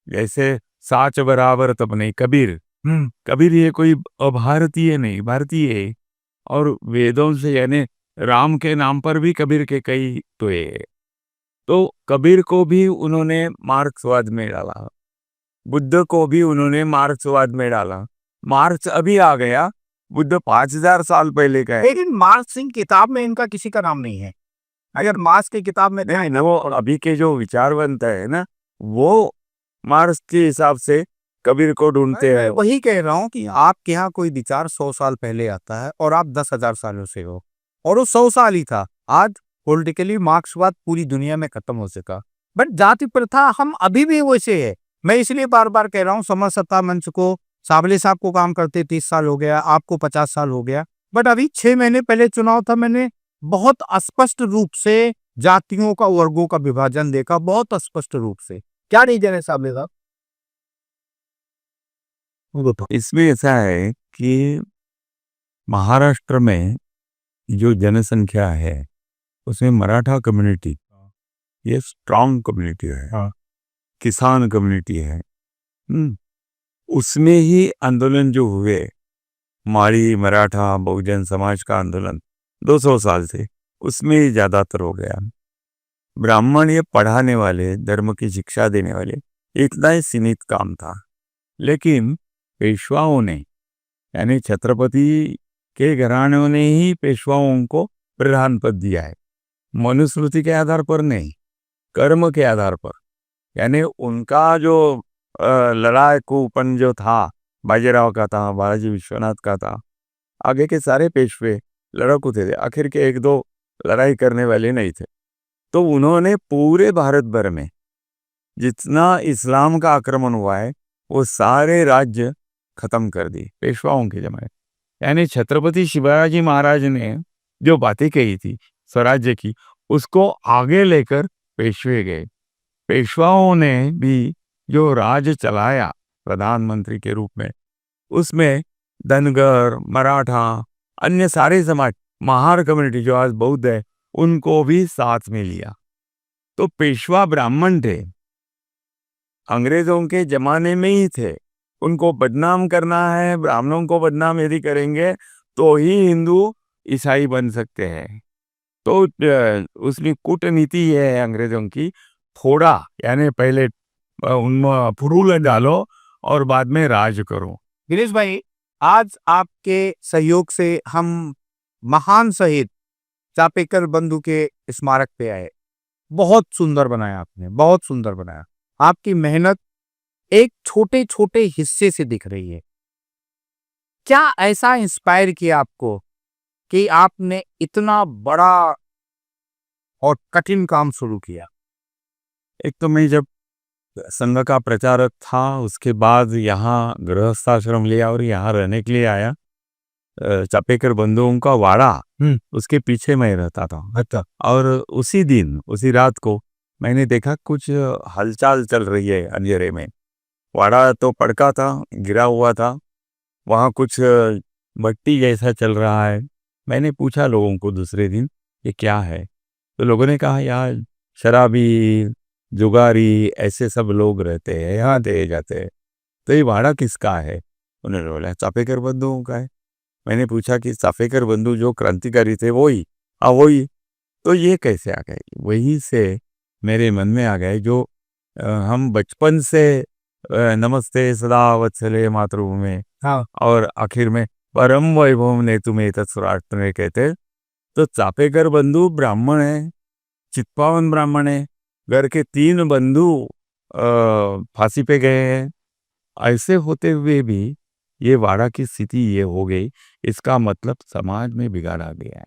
जैसे साच बराबर तब नहीं, कबीर ये कोई अभारतीय नहीं, भारतीय है। और वेदों से यानी राम के नाम पर भी कबीर के कई टोए हैं। तो कबीर को भी उन्होंने मार्क्सवाद में डाला, बुद्ध को भी उन्होंने मार्क्सवाद में डाला। मार्क्स अभी आ गया, बुद्ध 5000 साल पहले का है। लेकिन मार्क्स की किताब में इनका किसी का नाम नहीं है। अगर मार्क्स की किताब में नहीं ना, वो अभी के जो विचारवंत है ना, वो मार्क्स के हिसाब से कबीर को ढूंढते मैं हैं। वही कह रहा हूँ कि आपके यहाँ कोई विचार 100 साल पहले आता है और आप 10,000 सालों से हो, और वो 100 साल ही था। आज पॉलिटिकली मार्क्सवाद पूरी दुनिया में खत्म हो चुका, बट जाति प्रथा हम अभी भी वैसे है। मैं इसलिए बार बार कह रहा हूँ, समरसत्ता मंच को साबले साहब को काम करते 30 साल हो गया, आपको 50 साल हो गया, बट अभी 6 महीने पहले चुनाव था, मैंने बहुत स्पष्ट रूप से जातियों का, वर्गों का विभाजन देखा, बहुत स्पष्ट रूप से। क्या रीजन है साबले साहब? इसमें ऐसा है कि महाराष्ट्र में जो जनसंख्या है उसमें मराठा कम्युनिटी ये स्ट्रांग कम्युनिटी है। हाँ। किसान कम्युनिटी है। उसमें ही आंदोलन जो हुए, माड़ी मराठा बहुजन समाज का आंदोलन 200 साल से, उसमें ही ज्यादातर हो गया। ब्राह्मण ये पढ़ाने वाले, धर्म की शिक्षा देने वाले, इतना ही सीमित काम था। लेकिन पेशवाओं ने, यानी छत्रपति के घरानों ने ही पेशवाओं को प्रधान पद दिया है, मनुस्मृति के आधार पर नहीं, कर्म के आधार पर। यानी उनका जो लड़ाकूपन जो था, बाजीराव का था, बालाजी विश्वनाथ का था, आगे के सारे पेशवे लड़ाकू थे, आखिर के 1-2 लड़ाई करने वाले नहीं थे। तो उन्होंने पूरे भारत भर में जितना इस्लाम का आक्रमण हुआ है वो सारे राज्य खत्म कर दी पेशवाओं के जमाने। यानी छत्रपति शिवाजी महाराज ने जो बातें कही थी स्वराज्य की, उसको आगे लेकर पेशवे गए। पेशवाओं ने भी जो राज चलाया प्रधानमंत्री के रूप में, उसमें धनगर, मराठा, अन्य सारे समाज, महार कम्युनिटी जो आज बौद्ध है, उनको भी साथ में लिया। तो पेशवा ब्राह्मण थे, अंग्रेजों के जमाने में ही थे। उनको बदनाम करना है, ब्राह्मणों को बदनाम यदि करेंगे तो ही हिंदू ईसाई बन सकते हैं। तो उसमें कूटनीति है अंग्रेजों की, थोड़ा, यानी पहले उनमें फुरूल डालो और बाद में राज करो। गिरीश भाई, आज आपके सहयोग से हम महान शहीद चापेकर बंधु के स्मारक पे आए। बहुत सुंदर बनाया आपने, बहुत सुंदर बनाया। आपकी मेहनत एक छोटे छोटे हिस्से से दिख रही है। क्या ऐसा इंस्पायर किया आपको कि आपने इतना बड़ा और कठिन काम शुरू किया? एक तो मैं जब संघ का प्रचारक था, उसके बाद यहाँ गृहस्थाश्रम लिया और यहाँ रहने के लिए आया। चापेकर बंधुओं का वाड़ा, उसके पीछे मैं रहता था। अच्छा। और उसी दिन, उसी रात को मैंने देखा कुछ हलचल चल रही है अंधेरे में। वाड़ा तो पड़का था, गिरा हुआ था, वहाँ कुछ भट्टी जैसा चल रहा है। मैंने पूछा लोगों को दूसरे दिन, ये क्या है? तो लोगों ने कहा, यार शराबी, जुगारी, ऐसे सब लोग रहते हैं, यहाँ दे जाते हैं। तो ये वाड़ा किसका है? उन्होंने बोला चापेकर बंधुओं का है। मैंने पूछा कि चापेकर बंधु जो क्रांतिकारी थे वही? हाँ वही। तो ये कैसे आ गए? वहीं से मेरे मन में आ गए जो हम बचपन से नमस्ते सदा वत्सले मातृभूमि, हाँ। और आखिर में परम वैभव ने तुम्हें तत्सराष्ट्र में कहते। तो चापेकर बंधु ब्राह्मण है, चित्पावन ब्राह्मण है, घर के 3 बंधु फांसी पे गए हैं। ऐसे होते हुए भी ये वाड़ा की स्थिति ये हो गई, इसका मतलब समाज में बिगाड़ आ गया है।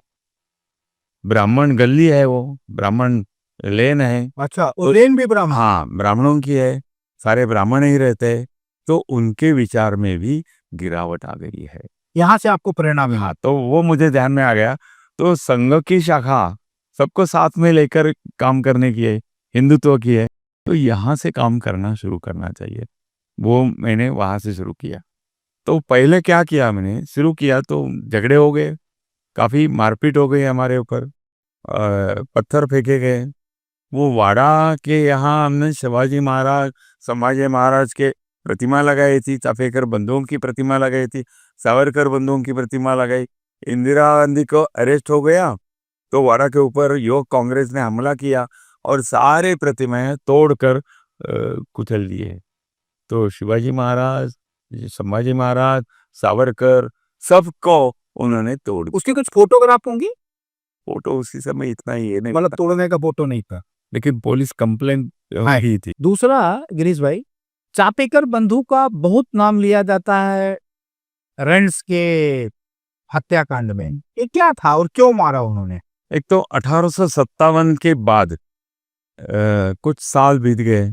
ब्राह्मण गली है, वो ब्राह्मण लेन है। अच्छा, लेन भी ब्राह्मण? हाँ, ब्राह्मणों की है, सारे ब्राह्मण ही रहते हैं। तो उनके विचार में भी गिरावट आ गई है। यहाँ से आपको प्रेरणा मिला? हाँ, तो वो मुझे ध्यान में आ गया। तो संघ की शाखा सबको साथ में लेकर काम करने की है, हिंदुत्व की है, तो यहाँ से काम करना शुरू करना चाहिए। वो मैंने वहाँ से शुरू किया। तो पहले क्या किया, मैंने शुरू किया तो झगड़े हो गए, काफ़ी मारपीट हो गई हमारे ऊपर, पत्थर फेंके गए। वो वाड़ा के यहाँ हमने संभाजी महाराज के प्रतिमा लगाई थी, चापेकर बंधुओं की प्रतिमा लगाई थी, सावरकर बंधुओं की प्रतिमा लगाई। इंदिरा गांधी को अरेस्ट हो गया तो वाड़ा के ऊपर योग कांग्रेस ने हमला किया और सारे प्रतिमाएं तोड़कर कुचल दिए। तो शिवाजी महाराज, संभाजी महाराज, सावरकर, सबको उन्होंने तोड़ दिया। उसकी कुछ फोटोग्राफ होंगी, फोटो उसी समय इतना ये नहीं मतलब था, तोड़ने का फोटो नहीं था। लेकिन पुलिस कंप्लेंट हाँ। की थी। दूसरा गिरीश भाई, चापेकर बंधु का बहुत नाम लिया जाता है रेंस के हत्याकांड में। ये क्या था और क्यों मारा उन्होंने? एक तो 1857 के बाद कुछ साल बीत गए,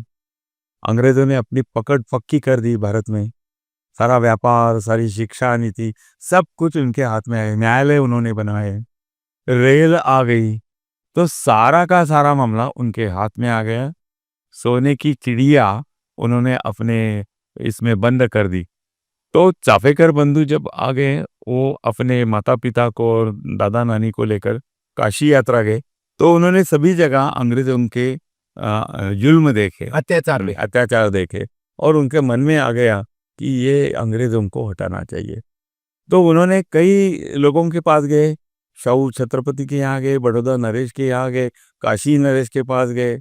अंग्रेजों ने अपनी पकड़ पक्की कर दी भारत में। सारा व्यापार, सारी शिक्षा नीति, सब कुछ उनके हाथ में है। न्यायालय उन्होंने बनाए, रेल आ गई, तो सारा का सारा मामला उनके हाथ में आ गया। सोने की चिड़िया उन्होंने अपने इसमें बंद कर दी। तो चापेकर बंधु जब आ गए, वो अपने माता पिता को और दादा नानी को लेकर काशी यात्रा गए, तो उन्होंने सभी जगह अंग्रेजों के जुल्म देखे, अत्याचार देखे, और उनके मन में आ गया कि ये अंग्रेजों को हटाना चाहिए। तो उन्होंने कई लोगों के पास गए, शाहू छत्रपति के यहाँ गए, बड़ौदा नरेश के यहाँ गए, काशी नरेश के पास गए,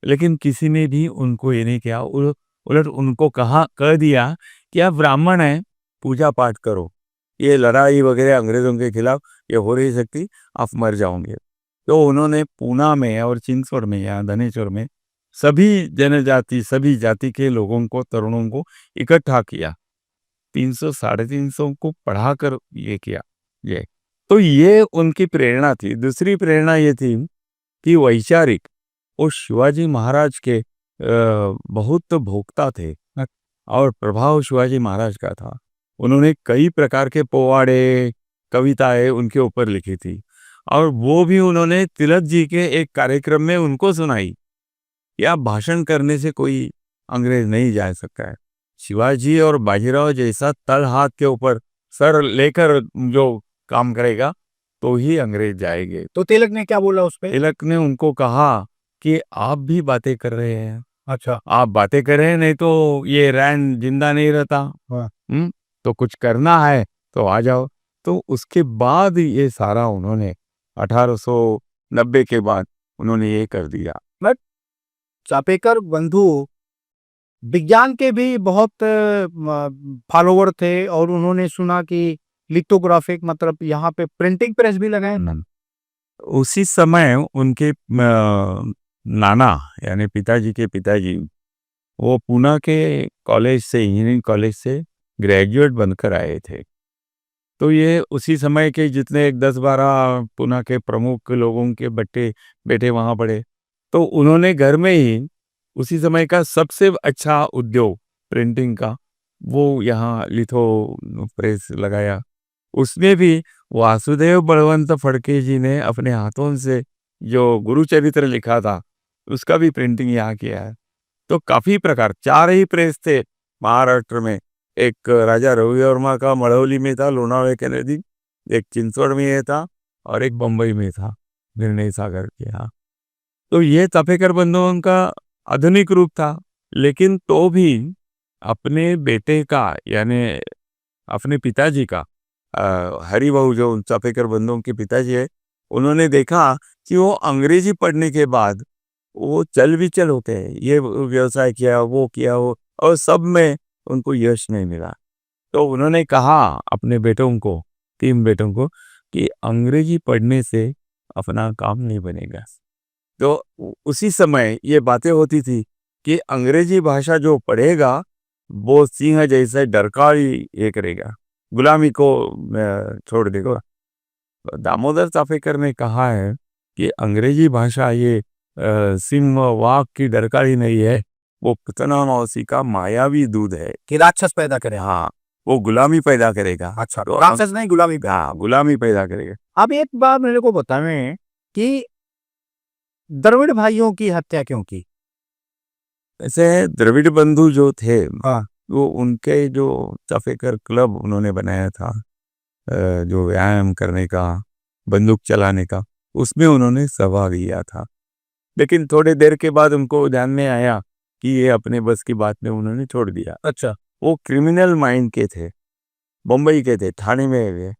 लेकिन किसी ने भी उनको ये नहीं किया। उलट उनको कह दिया कि आप ब्राह्मण हैं, पूजा पाठ करो, ये लड़ाई वगैरह अंग्रेजों के खिलाफ ये हो नहीं सकती, आप मर जाओगे। तो उन्होंने पूना में और चिंचवड़ में या धनेश्वर में सभी जनजाति, सभी जाति के लोगों को, तरुणों को इकट्ठा किया, 300 साढ़े 300 को पढ़ाकर ये किया। ये तो ये उनकी प्रेरणा थी। दूसरी प्रेरणा ये थी कि वैचारिक वो शिवाजी महाराज के बहुत भोक्ता थे और प्रभाव शिवाजी महाराज का था। उन्होंने कई प्रकार के पोवाड़े, कविताएं उनके ऊपर लिखी थी, और वो भी उन्होंने तिलक जी के एक कार्यक्रम में उनको सुनाई। या भाषण करने से कोई अंग्रेज नहीं जा सकता है। शिवाजी और बाजीराव जैसा तल हाथ के ऊपर सर लेकर जो काम करेगा तो ही अंग्रेज जाएंगे। तो तिलक ने क्या बोला उस पे? तिलक ने उनको कहा कि आप भी बातें कर रहे हैं, अच्छा, आप बातें कर रहे हैं, नहीं तो ये रैन जिंदा नहीं रहता। हाँ। तो कुछ करना है तो आ जाओ। तो उसके बाद ये सारा उन्होंने 1890 के बाद उन्होंने ये कर दिया। चापेकर बंधु विज्ञान के भी बहुत फॉलोवर थे, और उन्होंने सुना कि लिथोग्राफिक, मतलब यहाँ पे प्रिंटिंग प्रेस भी लगाए। उसी समय उनके नाना यानी पिताजी के पिताजी, वो पूना के कॉलेज से, इंजीनियरिंग कॉलेज से ग्रेजुएट बनकर आए थे। तो ये उसी समय के जितने 10-12 पूना के प्रमुख लोगों के बेटे वहाँ पढ़े। तो उन्होंने घर में ही उसी समय का सबसे अच्छा उद्योग प्रिंटिंग का, वो यहाँ लिथो प्रेस लगाया। उसमें भी वासुदेव बलवंत फड़के जी ने अपने हाथों से जो गुरुचरित्र लिखा था, उसका भी प्रिंटिंग यहाँ किया है। तो काफी प्रकार, 4 ही प्रेस थे महाराष्ट्र में। एक राजा रवि वर्मा का मड़ौली में था, लोनावले के नजदीक, एक चिंचवड़ में था, और एक बम्बई में था, निर्णय सागर के यहाँ। तो ये चापेकर बंधुओं का आधुनिक रूप था, लेकिन तो भी अपने बेटे का यानी अपने पिताजी का, हरिभाऊ जो चापेकर बंधुओं के पिताजी है, उन्होंने देखा कि वो अंग्रेजी पढ़ने के बाद वो चल विचल होते हैं, ये व्यवसाय किया, वो किया, वो, और सब में उनको यश नहीं मिला। तो उन्होंने कहा अपने बेटों को, 3 बेटों को, कि अंग्रेजी पढ़ने से अपना काम नहीं बनेगा। तो उसी समय ये बातें होती थी कि अंग्रेजी भाषा जो पढ़ेगा वो सिंह जैसे डरकाई ये करेगा, गुलामी को छोड़ देगा। दामोदर चापेकर ने कहा है कि अंग्रेजी भाषा ये सिंह वाघ की डरकाई नहीं है, वो पुतना मौसी का मायावी दूध है कि राक्षस पैदा करे। हाँ, वो गुलामी पैदा करेगा। अच्छा, तो राक्षस नहीं, गुलामी। हाँ, गुलामी पैदा करेगा। अब एक बात मेरे को बतावें कि द्रविड़ भाइयों की हत्या क्यों की? ऐसे द्रविड़ बंधु जो थे, हाँ, वो उनके जो चापेकर क्लब उन्होंने बनाया था, जो व्यायाम करने का, बंदूक चलाने का, उसमें उन्होंने सहभाग लिया था। लेकिन थोड़ी देर के बाद उनको ध्यान में आया कि ये अपने बस की बात में उन्होंने छोड़ दिया। अच्छा, वो क्रिमिनल माइंड के थे, बम्बई के थे, ठाणे में गए।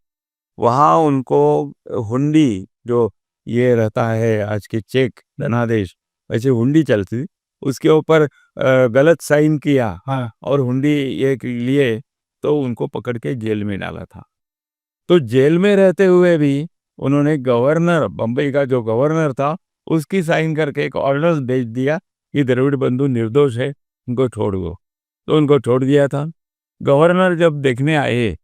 वहाँ उनको हुंडी जो ये रहता है आज के चेक धनादेश, वैसे हुंडी चलती, उसके ऊपर गलत साइन किया हाँ और हुंडी ये लिए तो उनको पकड़ के जेल में डाला था। तो जेल में रहते हुए भी उन्होंने गवर्नर, बम्बई का जो गवर्नर था, उसकी साइन करके एक ऑर्डर भेज दिया कि द्रविड़ बंधु निर्दोष है, उनको छोड़ दो। तो उनको छोड़ दिया था। गवर्नर जब देखने आए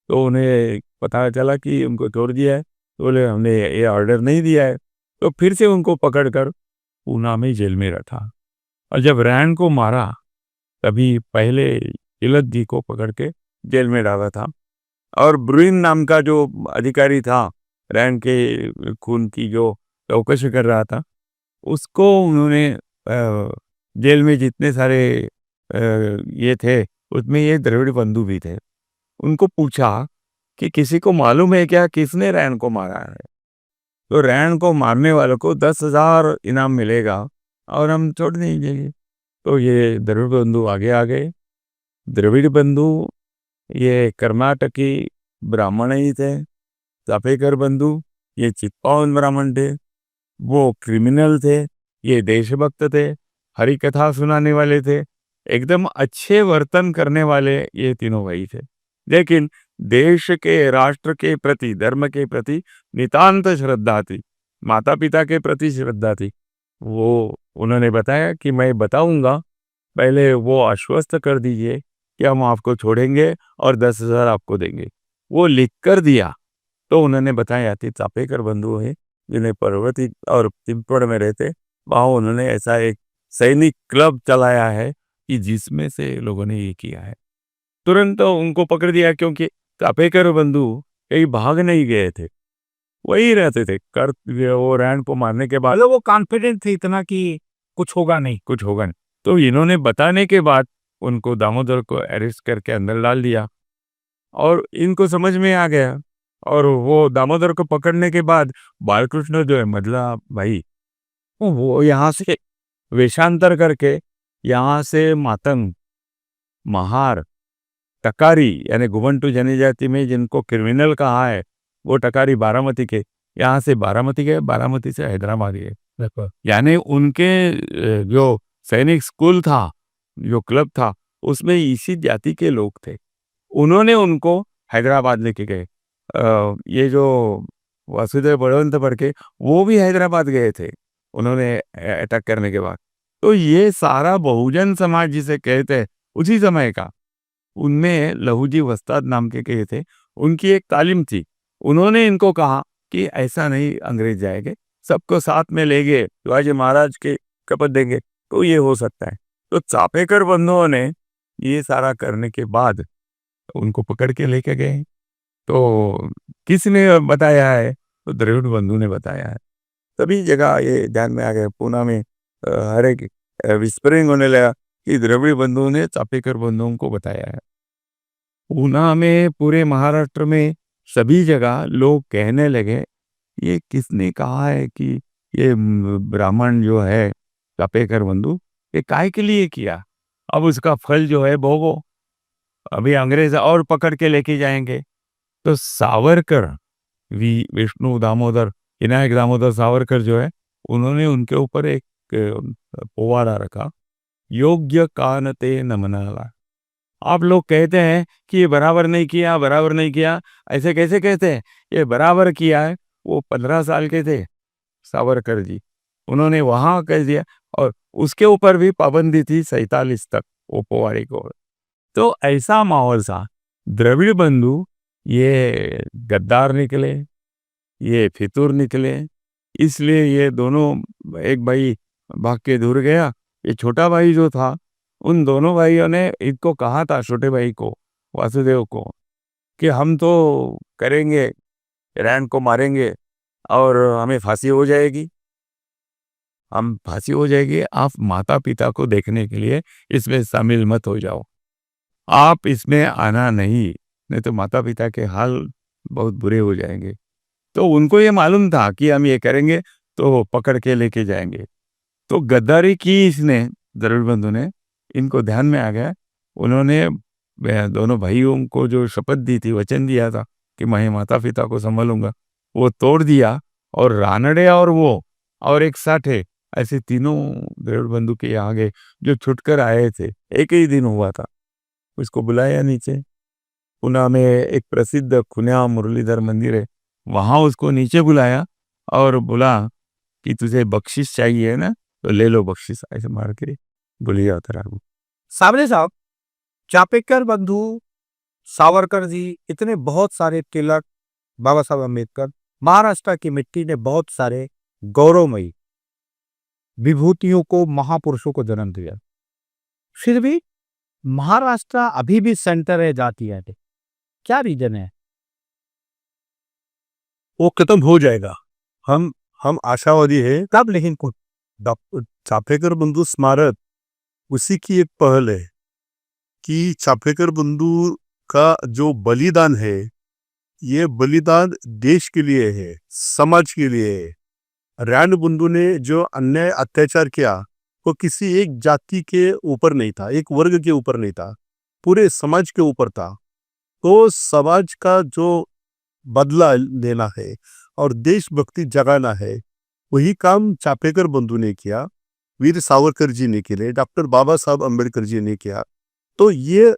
तो उन्हें पता चला कि उनको छोड़ दिया है, तो बोले हमने ये ऑर्डर नहीं दिया है। तो फिर से उनको पकड़कर पूना में जेल में रखा और जब रैन को मारा तभी पहले तिलक जी को पकड़ के जेल में डाला था और ब्रुइन नाम का जो अधिकारी था रैन के खून की जो चौकसी कर रहा था, उसको उन्होंने जेल में जितने सारे ये थे उसमें ये द्रविड़ बंधु भी थे। उनको पूछा कि किसी को मालूम है क्या किसने रैन को मारा है? तो रैन को मारने वालों को 10,000 इनाम मिलेगा और हम छोड़ देंगे। तो ये द्रविड़ बंधु आगे आ गए। द्रविड़ बंधु ये कर्नाटकी ब्राह्मण ही थे। चापेकर बंधु ये चित्पावन ब्राह्मण थे। वो क्रिमिनल थे, ये देशभक्त थे, हरि कथा सुनाने वाले थे, एकदम अच्छे वर्तन करने वाले ये तीनों भाई थे। लेकिन देश के, राष्ट्र के प्रति, धर्म के प्रति नितांत श्रद्धा थी, माता पिता के प्रति श्रद्धा थी। वो उन्होंने बताया कि मैं बताऊंगा, पहले वो आश्वस्त कर दीजिए कि हम आपको छोड़ेंगे और 10,000 आपको देंगे। वो लिख कर दिया। तो उन्होंने बताया कि चापेकर बंधु है जिन्हें पर्वती और चिंपड़ में रहते, वहाँ उन्होंने ऐसा एक सैनिक क्लब चलाया है कि जिसमें से लोगों ने ये किया है। तुरंत उनको पकड़ दिया क्योंकि चापेकर बंधु कहीं भाग नहीं गए थे, वही रहते थे। कर वो रैन को मारने के बाद मतलब वो कॉन्फिडेंट थे इतना कि कुछ होगा नहीं। कुछ होगा नहीं। तो इन्होंने बताने के बाद उनको दामोदर को अरेस्ट करके अंदर डाल दिया और इनको समझ में आ गया। और वो दामोदर को पकड़ने के बाद बालकृष्ण जो है मदला भाई, वो यहाँ से वेशांतर करके यहाँ से मातंग, महार, टकारी यानी घुमंटू जनजाति में जिनको क्रिमिनल कहा है वो टकारी बारामती के, यहाँ से बारामती गए, बारामती से हैदराबाद गए। यानी उनके जो सैनिक स्कूल था, जो क्लब था, उसमें इसी जाति के लोग थे। उन्होंने उनको हैदराबाद लेके गए। ये जो वासुदेव बळवंत फडके वो भी हैदराबाद गए थे उन्होंने अटैक करने के बाद। तो ये सारा बहुजन समाज जिसे कहते हैं उसी समय का, उनमें लहूजी वस्ताद नाम के कहे थे, उनकी एक तालीम थी। उन्होंने इनको कहा कि ऐसा नहीं अंग्रेज जाएंगे, सबको साथ में लेंगे, शिवाजी महाराज के शपथ देंगे तो ये हो सकता है। तो चापेकर बंधुओं ने ये सारा करने के बाद उनको पकड़ के लेके गए। तो किसने बताया है? तो द्रविड़ बंधु ने बताया है। सभी जगह ये ध्यान में आ गया। पूना में हर एक विस्परिंग होने लगा कि द्रविड़ बंधु ने चापेकर बंधुओं को बताया है। पूना में, पूरे महाराष्ट्र में सभी जगह लोग कहने लगे ये किसने कहा है कि ये ब्राह्मण जो है चापेकर बंधु, ये काहे के लिए किया, अब उसका फल जो है भोगो, अभी अंग्रेज और पकड़ के लेके जाएंगे। तो सावरकर, विष्णु दामोदर, विनायक दामोदर सावरकर जो है, उन्होंने उनके ऊपर एक पोवाड़ा रखा, योग्य कानते नमनाला। आप लोग कहते हैं कि ये बराबर नहीं किया, बराबर नहीं किया, ऐसे कैसे कहते हैं? ये बराबर किया है। वो 15 साल के थे सावरकर जी, उन्होंने वहां कह दिया और उसके ऊपर भी पाबंदी थी 47 तक वो पोवाड़े को। तो ऐसा माहौल था। द्रविड़ बंधु ये गद्दार निकले, ये फितूर निकले, इसलिए ये दोनों, एक भाई भाग के दूर गया, ये छोटा भाई जो था, उन दोनों भाइयों ने इनको कहा था, छोटे भाई को, वासुदेव को, कि हम तो करेंगे, रैन को मारेंगे और हमें फांसी हो जाएगी, हम फांसी हो जाएगी, आप माता पिता को देखने के लिए इसमें शामिल मत हो जाओ, आप इसमें आना नहीं तो माता पिता के हाल बहुत बुरे हो जाएंगे। तो उनको ये मालूम था कि हम ये करेंगे तो पकड़ के लेके जाएंगे। तो गद्दारी की इसने, द्रविड़ बंधु ने, इनको ध्यान में आ गया। उन्होंने दोनों भाइयों को जो शपथ दी थी, वचन दिया था कि मैं माता पिता को संभालूंगा, वो तोड़ दिया और रानड़े और वो और एक साठे ऐसे तीनों द्रविड़ बंधु के यहाँ गए जो छुटकर आए थे। एक ही दिन हुआ था, उसको बुलाया नीचे। पुणे में एक प्रसिद्ध खुन्या मुरलीधर मंदिर है, वहां उसको नीचे बुलाया और बोला कि तुझे बख्शिश चाहिए ना तो ले लो बख्शिश, ऐसे मार के बुलिया उतरा। साबले साहब, चापेकर बंधु, सावरकर जी, इतने बहुत सारे तिलक, बाबा साहब अम्बेडकर, महाराष्ट्र की मिट्टी ने बहुत सारे गौरवमयी विभूतियों को, महापुरुषों को जन्म दिया। फिर भी महाराष्ट्र अभी भी सेंटर है जाति है, क्या रीजन है? वो खत्म हो जाएगा। हम आशावादी है। कब? लेकिन कुछ डॉक्टर चापेकर बंधु स्मारक उसी की एक पहल है कि चापेकर बंधु का जो बलिदान है, ये बलिदान देश के लिए है, समाज के लिए है। रैंड बंधु ने जो अन्याय अत्याचार किया वो किसी एक जाति के ऊपर नहीं था, एक वर्ग के ऊपर नहीं था, पूरे समाज के ऊपर था। तो समाज का जो बदला लेना है और देशभक्ति जगाना है, वही काम चापेकर बंधु ने किया, वीर सावरकर जी ने किए, डॉक्टर बाबा साहब अम्बेडकर जी ने किया। तो ये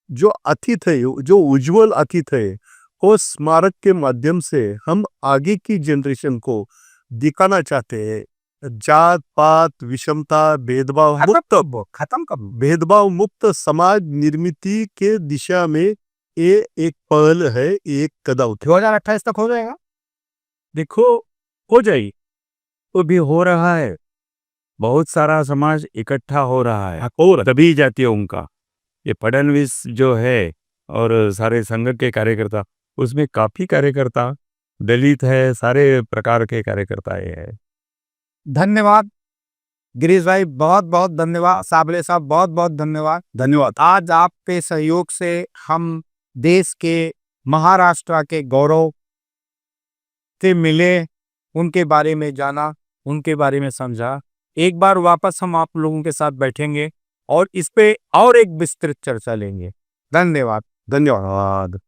जो अतीत है, जो उज्जवल अतीत है, वो स्मारक के माध्यम से हम आगे की जनरेशन को दिखाना चाहते हैं। जात पात विषमता भेदभाव खत्म कब? भेदभाव मुक्त समाज निर्मिति के दिशा में ये एक पहल है, एक कदम। 2028 तक हो जाएगा। देखो हो जाएगी, वो भी हो रहा है, बहुत सारा समाज इकट्ठा हो रहा है और तभी जाती है उनका। ये फडणवीस जो है और सारे संघ के कार्यकर्ता, उसमें काफी कार्यकर्ता दलित है, सारे प्रकार के कार्यकर्ता ये है। धन्यवाद गिरीश भाई, बहुत बहुत धन्यवाद। साबले साहब, बहुत बहुत धन्यवाद। धन्यवाद। आज आपके सहयोग से हम देश के, महाराष्ट्र के गौरव से मिले, उनके बारे में जाना, उनके बारे में समझा। एक बार वापस हम आप लोगों के साथ बैठेंगे और इस पे और एक विस्तृत चर्चा लेंगे। धन्यवाद। धन्यवाद।